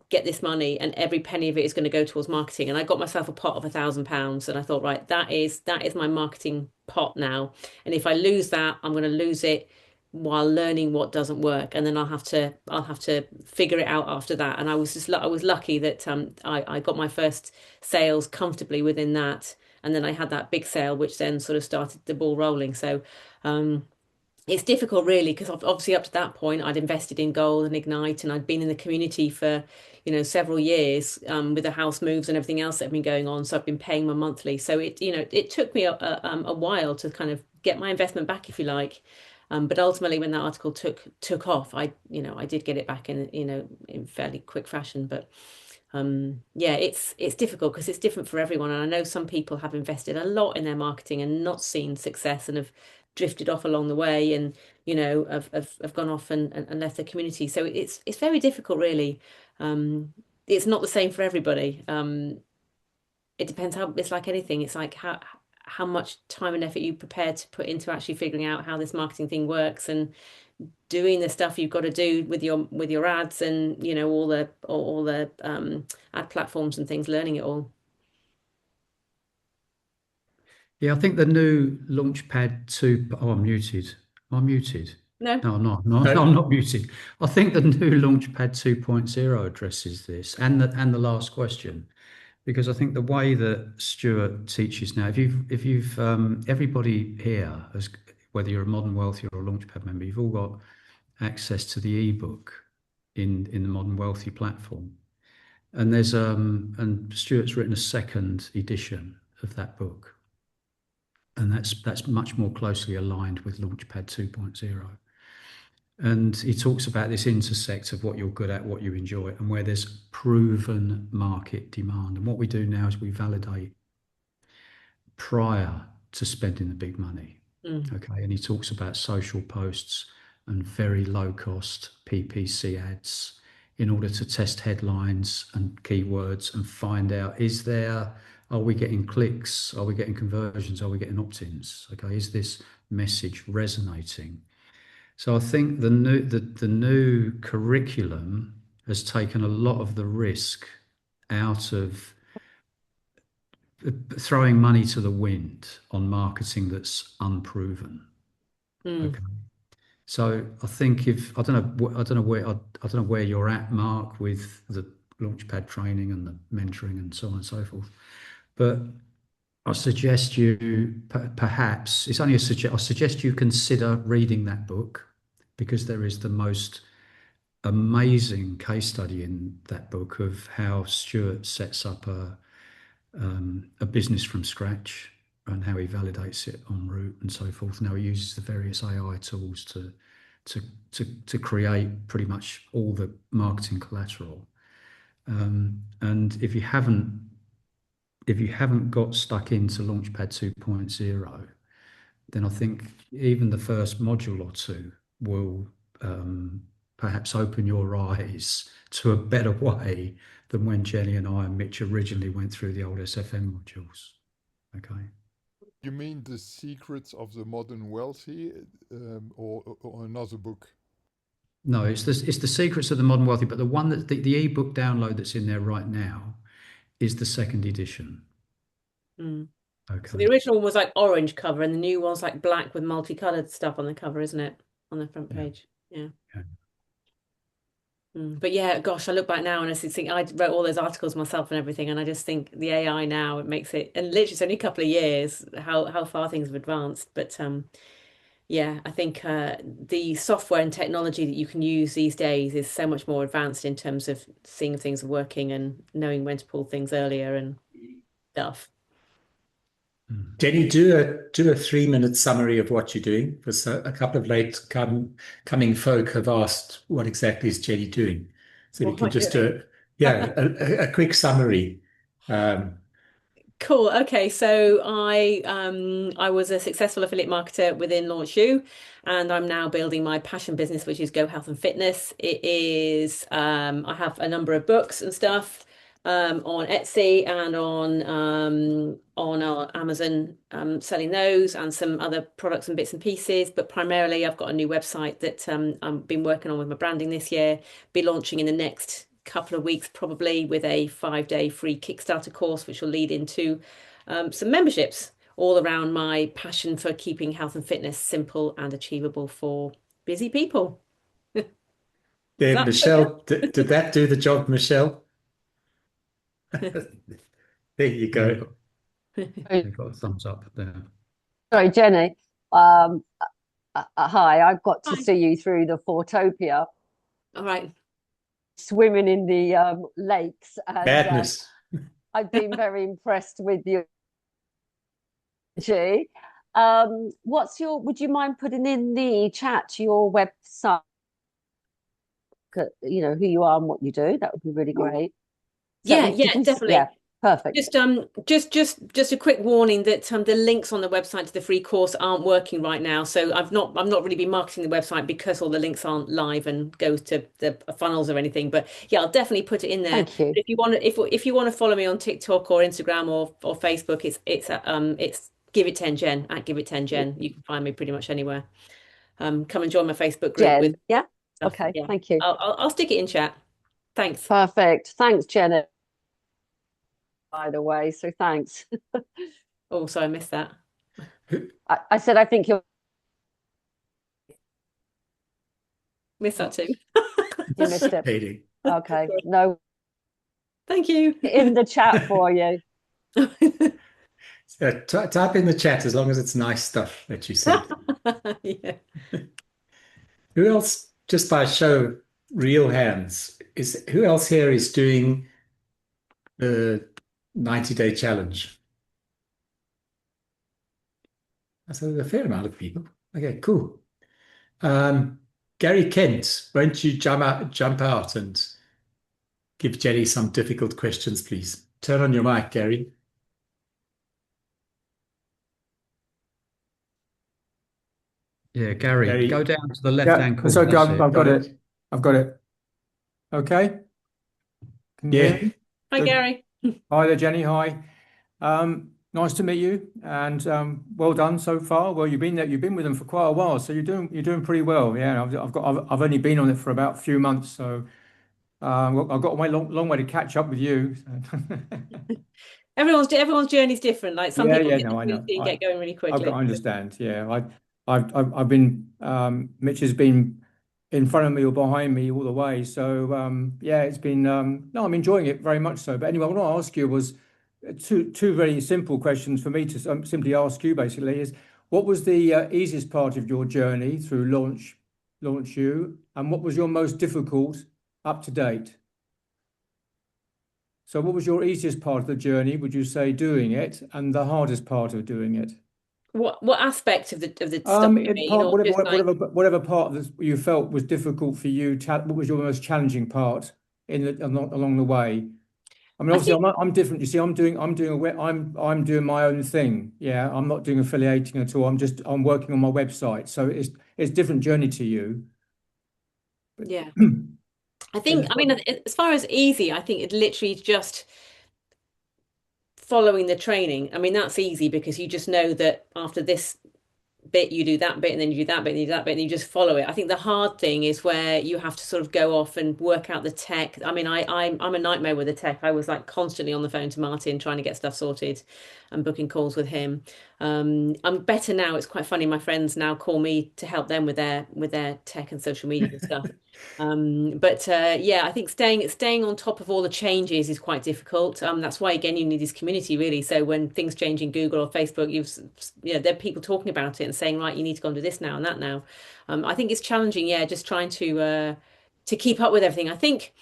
get this money, and every penny of it is going to go towards marketing. And I got myself a pot of £1,000, and I thought, right, that is my marketing pot now. And if I lose that, I'm going to lose it while learning what doesn't work, and then I'll have to figure it out after that. And I was lucky that I got my first sales comfortably within that, and then I had that big sale, which then sort of started the ball rolling. So. It's difficult really because obviously up to that point I'd invested in gold and Ignite, and I'd been in the community for several years, with the house moves and everything else that had been going on, so I've been paying my monthly. So it took me a while to kind of get my investment back, if you like. But ultimately when that article took off, I did get it back in fairly quick fashion. But yeah, it's difficult because it's different for everyone. And I know some people have invested a lot in their marketing and not seen success and have drifted off along the way, and have gone off and left the community. So it's very difficult, really. It's not the same for everybody. It depends how it's like anything. It's like how much time and effort you prepare to put into actually figuring out how this marketing thing works and doing the stuff you've got to do with your ads, and all the ad platforms and things, learning it all. yeah, I think the new Launchpad 2. Oh, I'm muted. I'm muted. No. No, I'm not. No, no, I'm not muted. I think the new Launchpad 2.0 addresses this and the last question, because I think the way that Stuart teaches now, if you've everybody here, as whether you're a Modern Wealthy or a Launchpad member, you've all got access to the ebook in the Modern Wealthy platform. And and Stuart's written a second edition of that book, and that's much more closely aligned with Launchpad 2.0. And he talks about this intersect of what you're good at, what you enjoy, and where there's proven market demand. And what we do now is we validate prior to spending the big money. Mm. Okay. And he talks about social posts and very low cost PPC ads in order to test headlines and keywords and find out, are we getting clicks? Are we getting conversions? Are we getting opt-ins? Okay. Is this message resonating? So I think the new curriculum has taken a lot of the risk out of throwing money to the wind on marketing that's unproven. Mm. Okay. So I think if I don't know where you're at, Mark, with the Launchpad training and the mentoring and so on and so forth, but I suggest you perhaps it's only a suggest. I suggest you consider reading that book, because there is the most amazing case study in that book of how Stuart sets up a business from scratch and how he validates it en route and so forth. And how he uses the various AI tools to to create pretty much all the marketing collateral. And if you haven't got stuck into Launchpad 2.0, then I think even the first module or two will perhaps open your eyes to a better way than when Jenny and I and Mitch originally went through the old SFM modules. Okay. You mean The Secrets of the Modern Wealthy, or another book? No, it's the Secrets of the Modern Wealthy, but the one that the ebook download that's in there right now is the second edition. Mm. So Okay. the original one was like orange cover, and the new one's like black with multicolored stuff on the cover, isn't it? On the front Yeah. page. Yeah. Yeah. But yeah, gosh, I look back now and I just think I wrote all those articles myself and everything, and I just think the AI now it makes it, and literally it's only a couple of years how far things have advanced. But yeah, I think the software and technology that you can use these days is so much more advanced in terms of seeing if things are working and knowing when to pull things earlier and stuff. Jenny, do a 3-minute summary of what you're doing, because a couple of coming folk have asked what exactly is Jenny doing. So if you What am I could just doing? do a quick summary. Um, Cool. Okay, so I was a successful affiliate marketer within LaunchU, and I'm now building my passion business, which is Go Health and Fitness. It is I have a number of books and stuff on Etsy and on Amazon, selling those and some other products and bits and pieces. But primarily, I've got a new website that I've been working on with my branding this year. Be launching in the next couple of weeks, probably with a 5-day free Kickstarter course, which will lead into some memberships all around my passion for keeping health and fitness simple and achievable for busy people. Is there, that Michelle, did that do the job, Michelle? There you Yeah, go. you got a thumbs up there. Sorry, Jenny. Um, Hi, I've got to Hi. see you through the Fortopia, All right. swimming in the lakes, and Madness. I've been very impressed with you. Would you mind putting in the chat your website, who you are and what you do? That would be really great. Yeah, definitely. Yeah, perfect. Just a quick warning that the links on the website to the free course aren't working right now. So I've not really been marketing the website because all the links aren't live and go to the funnels or anything. But yeah, I'll definitely put it in there. Thank you. But if you want to follow me on TikTok or Instagram or Facebook, it's Give It 10 Jen at Give It 10 Jen. You can find me pretty much anywhere. Come and join my Facebook group with Jen, yeah? stuff. Okay, Yeah. thank you. I'll stick it in chat. Thanks. Perfect. Thanks, Jenny, by the way, so thanks. Oh, sorry, I missed that. I said I think you're Missed that too. you missed it. Hating. Okay, no, Thank you. in the chat for you. Type in the chat as long as it's nice stuff that you said. Yeah. Who else, just by show of real hands, who else here is doing the 90-day challenge? So there's a fair amount of people. Okay, cool. Gary Kent, won't you jump out and give Jenny some difficult questions, please? Turn on your mic, Gary. Yeah, Gary, Gary. go down to the Yeah, left-hand corner. it's okay. That's I've got it. I've got it. Okay. Can you hear Yeah. me? Hi, Good. Gary. Hi there, Jenny. Hi. Nice to meet you, and well done so far. Well, you've been with them for quite a while, so you're doing pretty well. Yeah, I've only been on it for about a few months, so I've got a long way to catch up with you. Everyone's journey is different. Like some people get No, I know. and get going really I quickly. understand. Yeah, I've been Mitch has been in front of me or behind me all the way. So yeah, it's been no, I'm enjoying it very much so. But anyway, what I want to ask you was two very simple questions for me to simply ask you. Basically, is what was the easiest part of your journey through Launch You, and what was your most difficult up to date? So what was your easiest part of the journey, would you say, doing it, and the hardest part of doing it? What aspect of the stuff you mean, or just like Whatever part that you felt was difficult for you, what was your most challenging part along the way? I mean, I obviously, think, I'm different. You see, I'm doing my own thing. Yeah, I'm not doing affiliating at all. I'm working on my website. So it's different journey to you. But yeah, I but mean, as far as easy, I think it literally just following the training. I mean, that's easy because you just know that after this bit, you do that bit, and then you do that bit, and you do that bit, and you just follow it. I think the hard thing is where you have to sort of go off and work out the tech. I mean, I'm a nightmare with the tech. I was like constantly on the phone to Martin trying to get stuff sorted and booking calls with him. I'm better now. It's quite funny. My friends now call me to help them with their tech and social media and stuff. But yeah, I think staying on top of all the changes is quite difficult. That's why again you need this community really. So when things change in Google or Facebook, there are people talking about it and saying, right, you need to go and do this now and that now. I think it's challenging, yeah, just trying to keep up with everything. I think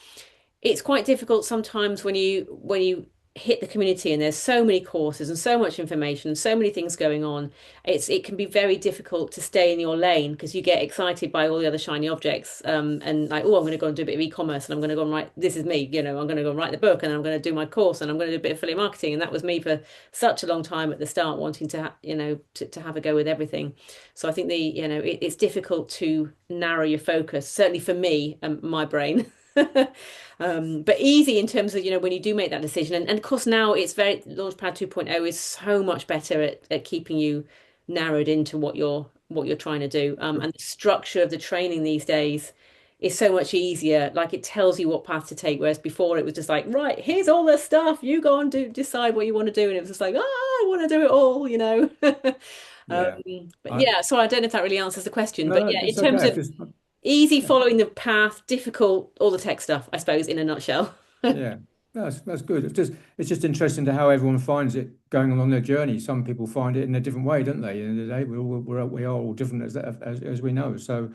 it's quite difficult sometimes when you hit the community and there's so many courses and so much information, so many things going on. It can be very difficult to stay in your lane because you get excited by all the other shiny objects, and like, oh, I'm going to go and do a bit of e-commerce and I'm going to go and write. This is me, I'm going to go and write the book and I'm going to do my course and I'm going to do a bit of affiliate marketing. And that was me for such a long time at the start, wanting to have a go with everything. So I think it's difficult to narrow your focus. Certainly for me and my brain. But easy in terms of, when you do make that decision. And of course, now it's Launchpad 2.0 is so much better at keeping you narrowed into what you're trying to do. And the structure of the training these days is so much easier. Like it tells you what path to take, whereas before it was just like, right, here's all the stuff. You go and decide what you want to do. And it was just like, I want to do it all. yeah, But I yeah, so I don't know if that really answers the question. But no, yeah, in it's terms okay. of easy following the path, difficult, all the tech stuff, I suppose, in a nutshell. Yeah, that's good. It's just interesting to how everyone finds it going along their journey. Some people find it in a different way, don't they? At the end of the day, we are all different as we know. So,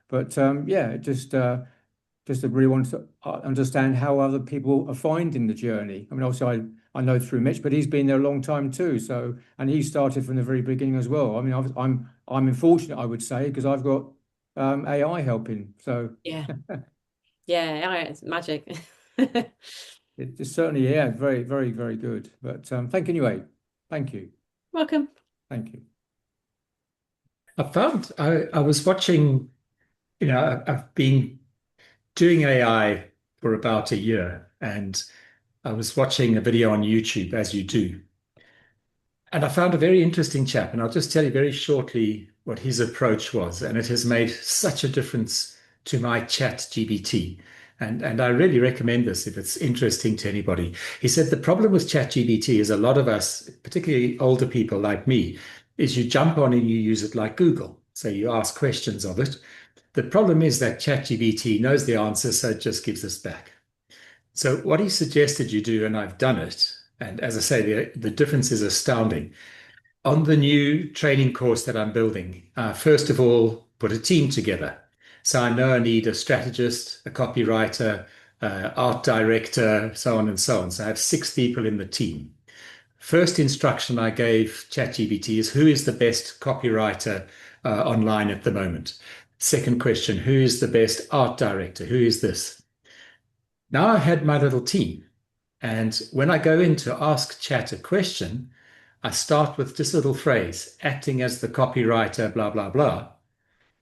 but yeah, just really want to understand how other people are finding the journey. I mean, obviously, I know through Mitch, but he's been there a long time too. So, and he started from the very beginning as well. I mean, I'm unfortunate, I would say, because I've got AI helping. So Yeah. Yeah, it's magic. it's certainly, yeah, very, very, very good. But thank you anyway. Thank you. Welcome. Thank you. I was watching, I've been doing AI for about a year, and I was watching a video on YouTube, as you do. And I found a very interesting chap, and I'll just tell you very shortly what his approach was. And it has made such a difference to my chat GBT. And I really recommend this if it's interesting to anybody. He said the problem with chat GBT is a lot of us, particularly older people like me, is you jump on and you use it like Google. So you ask questions of it. The problem is that ChatGPT knows the answer, so it just gives us back. So what he suggested you do, and I've done it, and as I say, the difference is astounding. On the new training course that I'm building, first of all, put a team together. So I know I need a strategist, a copywriter, art director, so on and so on. So I have 6 people in the team. First instruction I gave ChatGPT is who is the best copywriter online at the moment? Second question, who is the best art director? Who is this? Now I had my little team. And when I go in to ask Chat a question, I start with this little phrase, acting as the copywriter, blah, blah, blah.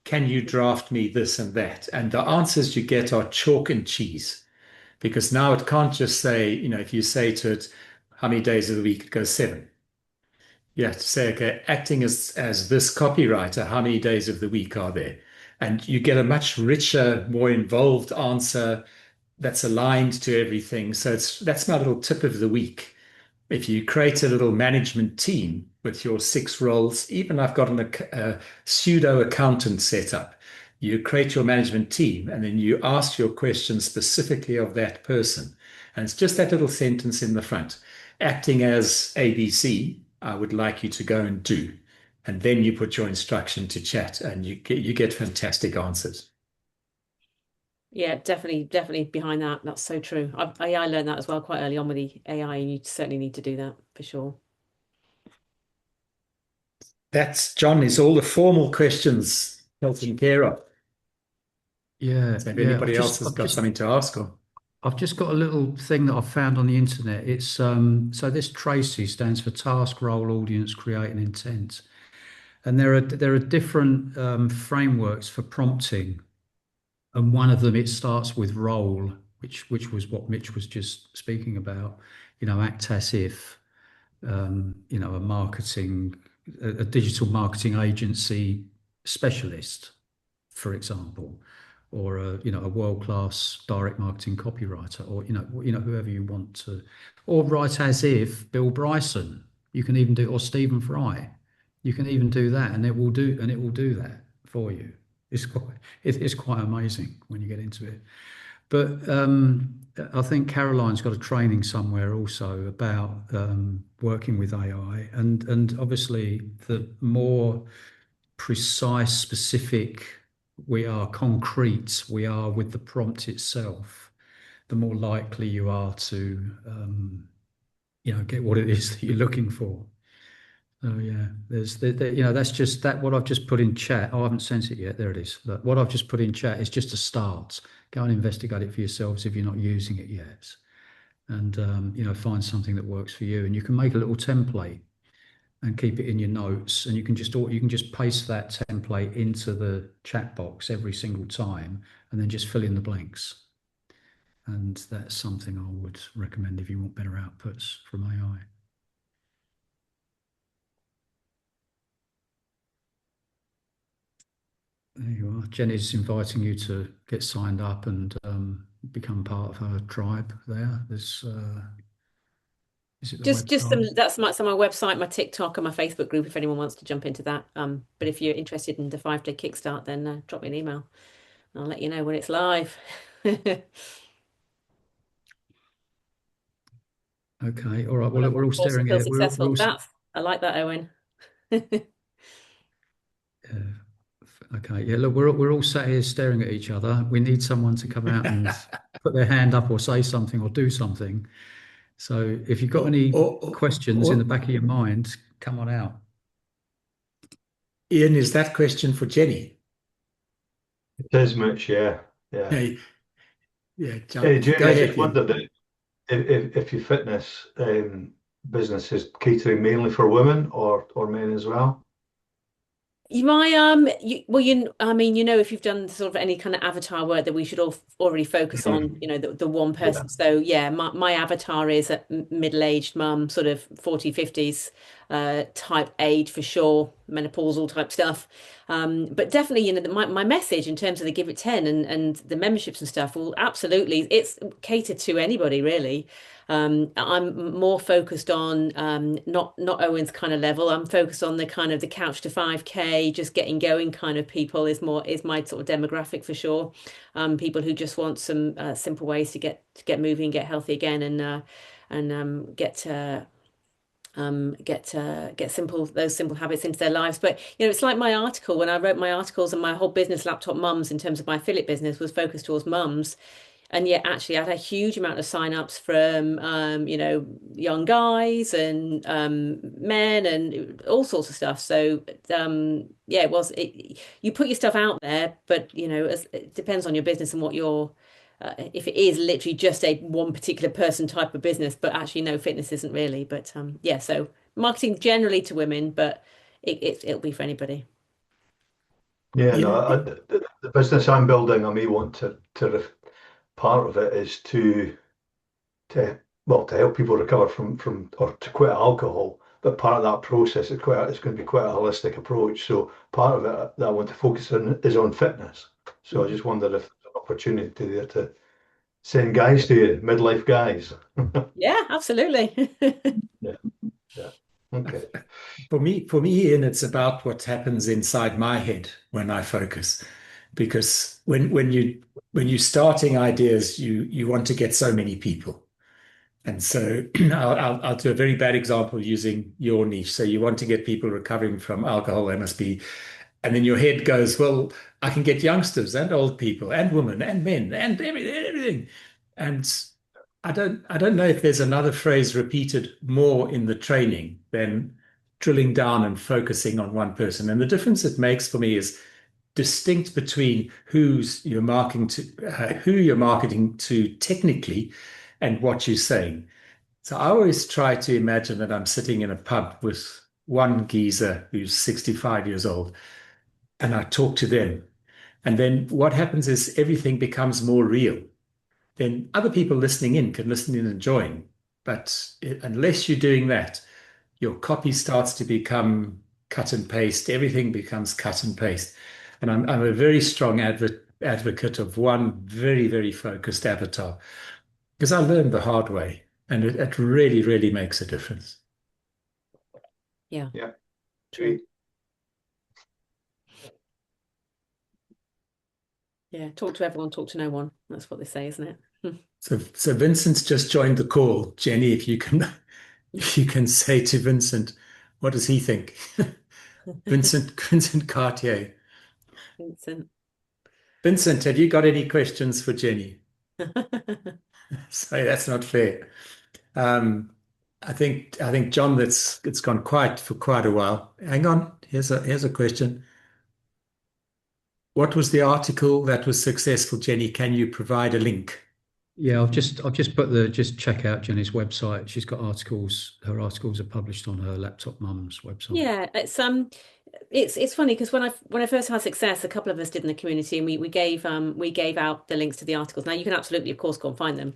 Can you draft me this and that? And the answers you get are chalk and cheese because now it can't just say, if you say to it, how many days of the week, it goes 7. You have to say, okay, acting as this copywriter, how many days of the week are there? And you get a much richer, more involved answer that's aligned to everything. So that's my little tip of the week. If you create a little management team with your 6 roles, even I've got a pseudo accountant set up. You create your management team and then you ask your question specifically of that person. And it's just that little sentence in the front. Acting as ABC, I would like you to go and do. And then you put your instruction to Chat and you get fantastic answers. Yeah, definitely behind that. That's so true. I learned that as well quite early on with the AI. You certainly need to do that for sure. That's, John, is all the formal questions taken care of. Yeah, So if yeah. anybody else has got something to ask or. I've just got a little thing that I've found on the internet. It's so this Tracy stands for Task, Role, Audience, Create, and Intent. And there are different frameworks for prompting, and one of them it starts with role, which was what Mitch was just speaking about. Act as if. A a digital marketing agency specialist, for example, or a world-class direct marketing copywriter, or whoever you want to, or write as if Bill Bryson. You can even do, or Stephen Fry. You can even do that, and it will do that for you. It's quite amazing when you get into it. But I think Caroline's got a training somewhere also about working with AI, and obviously the more precise, specific concrete we are with the prompt itself, the more likely you are to get what it is that you're looking for. Oh yeah, that's just that what I've just put in chat. Oh, I haven't sent it yet. There it is. Look, what I've just put in chat is just a start. Go and investigate it for yourselves if you're not using it yet, and find something that works for you. And you can make a little template and keep it in your notes, and you can just paste that template into the chat box every single time, and then just fill in the blanks. And that's something I would recommend if you want better outputs from AI. There you are. Jenny's inviting you to get signed up and become part of her tribe there. Is it the Just some, website? that's some of my website, my TikTok, and my Facebook group if anyone wants to jump into that. But if you're interested in the 5-day kickstart, then drop me an email. I'll let you know when it's live. Okay, all right. One Well, of look, we're them all also staring feel at it. successful. I like that, Owen. Okay, yeah. Look, we're all sat here staring at each other. We need someone to come out and put their hand up or say something or do something. So, if you've got any questions in the back of your mind, come on out. Ian, is that question for Jenny? It is much, yeah. Yeah. Hey, yeah, Hey, go Jerry, I ahead, just Ian. wondered if your fitness business is catering mainly for women or men as well. I mean, if you've done sort of any kind of avatar work that we should all already focus on, Mhm. the one Yeah. person. So yeah, my avatar is a middle-aged mum, sort of 40, 50s type age for sure, menopausal type stuff. But definitely, my message in terms of the Give It 10 and the memberships and stuff, well, absolutely, it's catered to anybody really. I'm more focused on not Owen's kind of level. I'm focused on the kind of the couch to 5K, just getting going kind of people is my sort of demographic for sure. People who just want some simple ways to get moving, get healthy again, and get those simple habits into their lives. But it's like my article when I wrote my articles, and my whole business, Laptop Mums, in terms of my affiliate business, was focused towards mums. And yet, actually, I had a huge amount of sign-ups from, young guys and men and all sorts of stuff. So, yeah, you put your stuff out there, but, it depends on your business and if it is literally just a one particular person type of business, but actually, no, fitness isn't really. But yeah, so marketing generally to women, but it'll be for anybody. Yeah, no, Ian, the business I'm building, I may want part of it is to help people recover from or to quit alcohol. But part of that process it's going to be quite a holistic approach. So part of it that I want to focus on is on fitness. So I just wondered if there's an opportunity there to send guys to you, midlife guys. Yeah, absolutely. Yeah, yeah. Okay. for me, Ian, it's about what happens inside my head when I focus, because when you're starting ideas, you want to get so many people. And so I'll do a very bad example using your niche. So you want to get people recovering from alcohol, they must be, and then your head goes, well, I can get youngsters and old people and women and men and everything. And I don't know if there's another phrase repeated more in the training than drilling down and focusing on one person. And the difference it makes for me is distinct between who you're marketing to technically, and what you're saying. So I always try to imagine that I'm sitting in a pub with one geezer who's 65 years old, and I talk to them. And then what happens is everything becomes more real. Then other people listening in can listen in and join. But unless you're doing that, your copy starts to become cut and paste. Everything becomes cut and paste. And I'm a very strong advocate of one very, very focused avatar, because I learned the hard way, and it really, really makes a difference. Yeah, Yeah. true. Great. Yeah, talk to everyone, talk to no one. That's what they say, isn't it? So Vincent's just joined the call. Jenny, if you can if you can say to Vincent, what does he think? Vincent Cartier. Vincent. Vincent, have you got any questions for Jenny? Sorry, that's not fair. Um, I think John, that's it's gone quiet for quite a while. Hang on, here's a question. What was the article that was successful, Jenny? Can you provide a link? Yeah, I've just put the just check out Jenny's website. She's got articles. Her articles are published on her laptop mum's website. Yeah, it's funny because when I first had success, a couple of us did in the community, and we gave out the links to the articles. Now you can absolutely, of course, go and find them.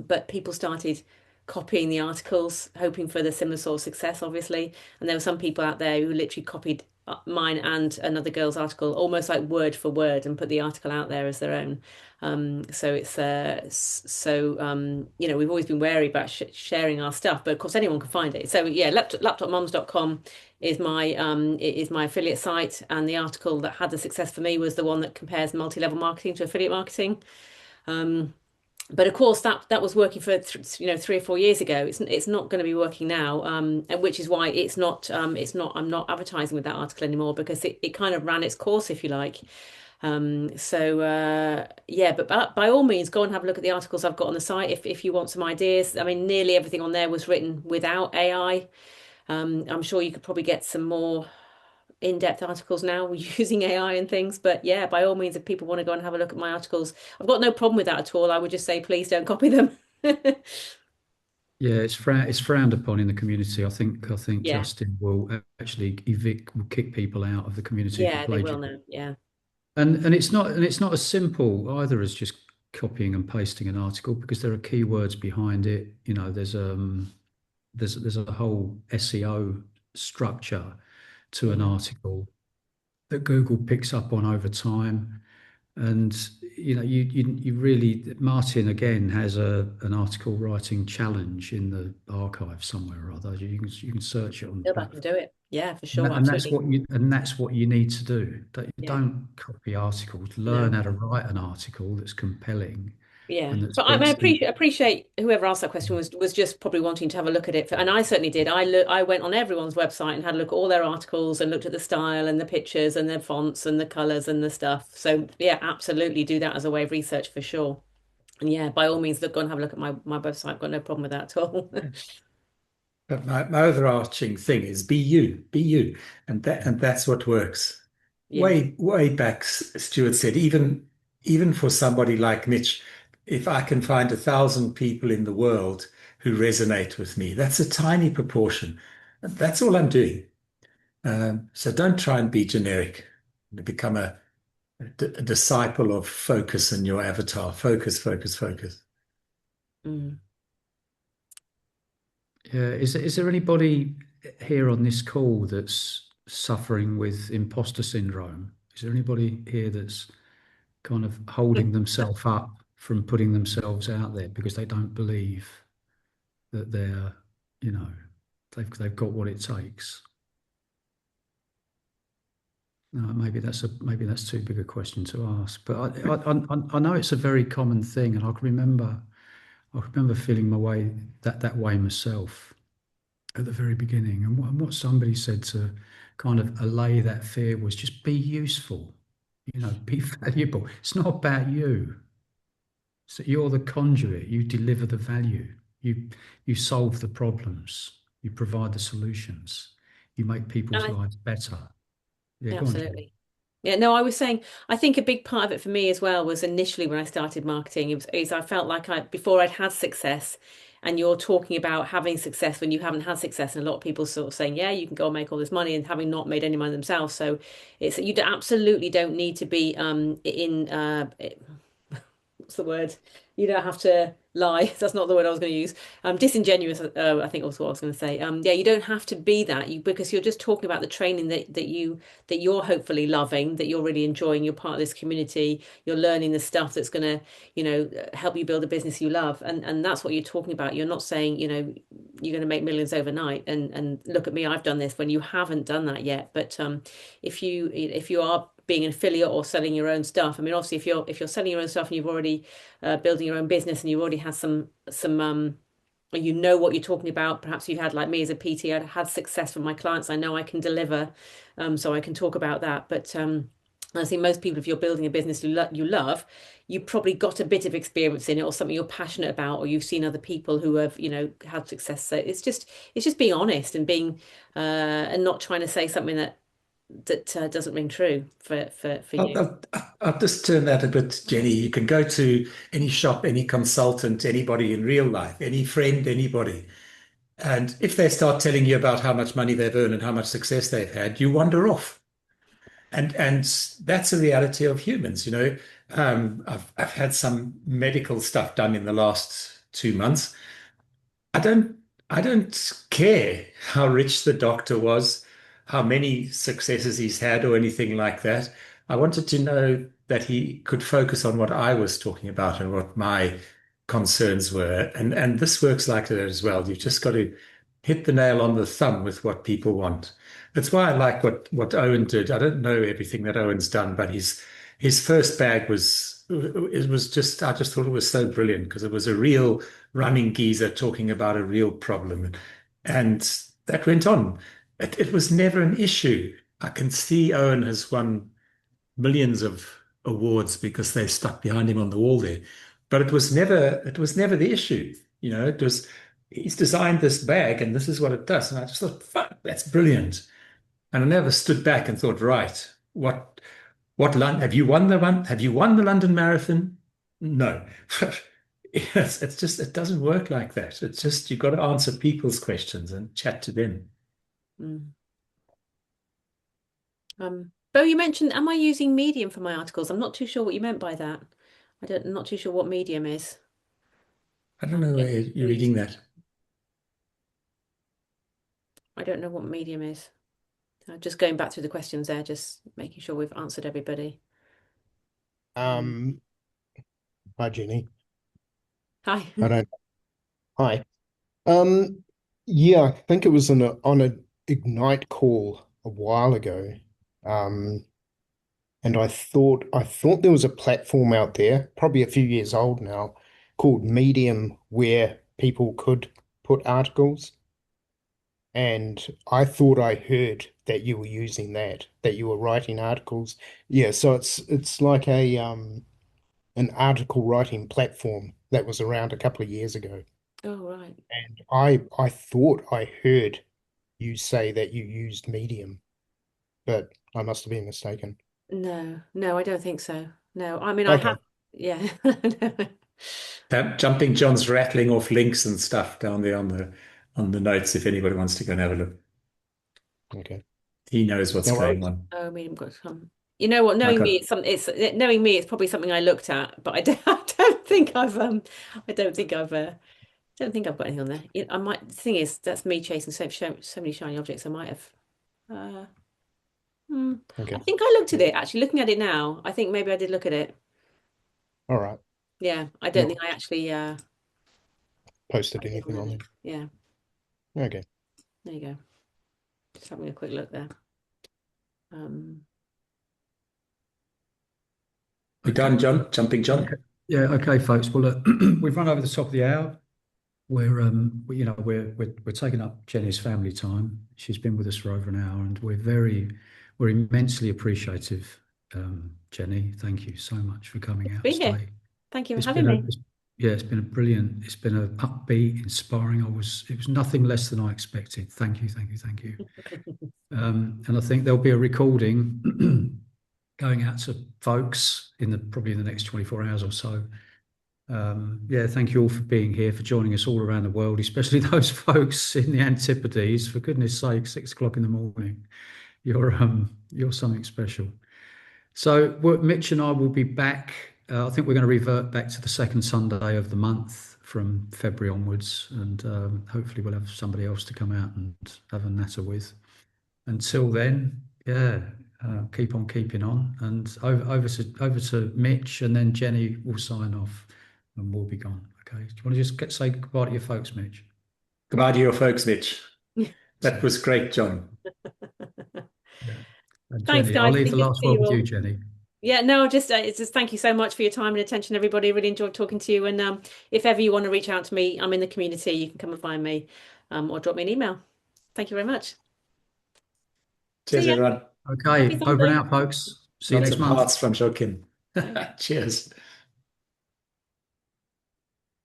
But people started copying the articles, hoping for the similar sort of success, obviously. And there were some people out there who literally copied mine and another girl's article, almost like word for word, and put the article out there as their own. So it's we've always been wary about sharing our stuff, but of course anyone can find it. So yeah, laptopmoms.com is my affiliate site, and the article that had the success for me was the one that compares multi-level marketing to affiliate marketing. But of course, that was working for 3 or 4 years ago. It's not going to be working now, and which is why it's not. I'm not advertising with that article anymore, because it kind of ran its course, if you like. Yeah, but by all means, go and have a look at the articles I've got on the site if you want some ideas. I mean, nearly everything on there was written without AI. I'm sure you could probably get some more in-depth articles now using AI and things. But yeah, by all means, if people want to go and have a look at my articles, I've got no problem with that at all. I would just say, please don't copy them. Yeah, it's frowned upon in the community. I think Yeah, Justin will actually will kick people out of the community for yeah, they will plagiarism. know. Yeah, And it's not as simple either as just copying and pasting an article, because there are keywords behind it. There's a whole SEO structure to an yeah. article that Google picks up on over time. And you really, Martin again has an article writing challenge in the archive somewhere or other. You can search it on the Go back and platform. do it. Yeah, for And, sure, that- and that's absolutely. what you need to do. Yeah, Don't copy articles. Learn no. how to write an article that's compelling Yeah, and that but I speaks to. appreciate whoever asked that question was just probably wanting to have a look at it, and I certainly did. I went on everyone's website and had a look at all their articles and looked at the style and the pictures and the fonts and the colors and the stuff. So yeah, absolutely do that as a way of research for sure. And yeah, by all means, look, go and have a look at my website. I've got no problem with that at all. But my overarching thing is be you, and that's what works. Yeah, Way back, Stuart said, even for somebody like Mitch, if I can find 1,000 people in the world who resonate with me, that's a tiny proportion. That's all I'm doing. So don't try and be generic. Become a disciple of focus in your avatar. Focus, focus, focus. mm. Yeah, is there anybody here on this call that's suffering with imposter syndrome? Is there anybody here that's kind of holding themselves up from putting themselves out there because they don't believe that you know, they've got what it takes? No, maybe that's too big a question to ask, but I know it's a very common thing, and I remember feeling my way that way myself at the very beginning. And what somebody said to kind of allay that fear was just be useful, be valuable. It's not about you. So you're the conduit. You deliver the value. You solve the problems. You provide the solutions. You make people's And lives better. Yeah, go on, Jim. absolutely. Yeah, no, I was saying, I think a big part of it for me as well was initially when I started marketing, is I felt like before I'd had success, and you're talking about having success when you haven't had success, and a lot of people sort of saying, yeah, you can go and make all this money and having not made any money themselves. So absolutely don't need to be what's the word? You don't have to lie. That's not the word I was going to use. Disingenuous, I think was what I was going to say. Yeah, you don't have to be that, because you're just talking about the training that you're hopefully loving, that you're really enjoying. You're part of this community. You're learning the stuff that's going to, help you build a business you love, and that's what you're talking about. You're not saying, you're going to make millions overnight, and look at me, I've done this, when you haven't done that yet. But if you are being an affiliate or selling your own stuff. I mean, obviously, if you're selling your own stuff and you've already building your own business and you already had some you know what you're talking about. Perhaps you had, like me as a PT, I'd had success from my clients. I know I can deliver, so I can talk about that. But I think most people, if you're building a business you love, you probably got a bit of experience in it, or something you're passionate about, or you've seen other people who have, had success. So it's just being honest and being and not trying to say something that doesn't ring true for I'll, you. I'll just turn that a bit, Jenny. You can go to any shop, any consultant, anybody in real life, any friend, anybody. And if they start telling you about how much money they've earned and how much success they've had, you wander off. And that's a reality of humans, you know. I've had some medical stuff done in the last 2 months. I don't I don't care how rich the doctor was, how many successes he's had or anything like that. I wanted to know that he could focus on what I was talking about and what my concerns were. And this works like that as well. You've just got to hit the nail on the thumb with what people want. That's why I like what Owen did. I don't know everything that Owen's done, but his first bag was it was just I just thought it was so brilliant because it was a real running geezer talking about a real problem. And that went on. It was never an issue. I can see Owen has won millions of awards because they stuck behind him on the wall there. But it was never the issue. You know, it was he's designed this bag and this is what it does. And I just thought, fuck, that's brilliant. And I never stood back and thought, right, what London have you won the one? Have you won the London Marathon? No. Yes, it's just it doesn't work like that. It's just you've got to answer people's questions and chat to them. Mm. Bo, you mentioned, am I using Medium for my articles? I'm not too sure what you meant by that. I'm not too sure what Medium is. I don't know where you're reading that. I don't know what Medium is. Just going back through the questions there, just making sure we've answered everybody. Hi, Jenny. Hi. I don't. Hi. Yeah, I think it was on a Ignite call a while ago. And I thought there was a platform out there, probably a few years old now, called Medium, where people could put articles. And I thought I heard that you were using that you were writing articles. Yeah, so it's like an article writing platform that was around a couple of years ago. Oh, right. And I thought I heard you say that you used Medium, but I must have been mistaken. No, I don't think so. No, I mean, I have, Okay. yeah. That Jumping John's rattling off links and stuff down there on the notes if anybody wants to go and have a look. Okay. He knows what's No going worries. on. Oh, Medium.com. You know what? Like Knowing me, knowing me, it's probably something I looked at, but I don't think I don't think I've got anything on there. I might. The thing is, that's me chasing so many shiny objects. I might have. Uh, I Okay. think I looked at it actually. Looking at it now, I think maybe I did look at it. All right. Yeah, I don't No think I worries. actually Posted had it on anything on there. there. Yeah, Okay. there you go. Just having a quick look there. We done, John? Jumping John? Yeah, okay, folks. Well, look, we've run over the top of the hour. We're taking up Jenny's family time. She's been with us for over an hour, and we're immensely appreciative. Jenny, thank you so much for coming out Be here. today. Thank you for It's having been a me. yeah, it's been a brilliant. It's been a upbeat, inspiring. It was nothing less than I expected. Thank you, thank you, thank you. And I think there'll be a recording going out to folks probably in the next 24 hours or so. Yeah, thank you all for being here, for joining us all around the world, especially those folks in the Antipodes. For goodness sake, 6 o'clock in the morning. You're something special. So Mitch and I will be back. I think we're going to revert back to the second Sunday of the month from February onwards, and hopefully we'll have somebody else to come out and have a natter with. Until then, yeah, keep on keeping on, and over to Mitch, and then Jenny will sign off, and we'll be gone. Okay. Do you want to just say goodbye to your folks, Mitch? Goodbye to your folks, Mitch. That was great, John. Yeah. And Thanks, Jenny, I'll guys. leave Been the good to last see word you with you, all. Jenny. Yeah, no, it's just thank you so much for your time and attention, everybody. Really enjoyed talking to you. And if ever you want to reach out to me, I'm in the community. You can come and find me, or drop me an email. Thank you very much. Cheers, See ya. everyone. Okay, Happy over and Sunday. out, folks. See you Lots next of month. hearts from Joaquin. Cheers.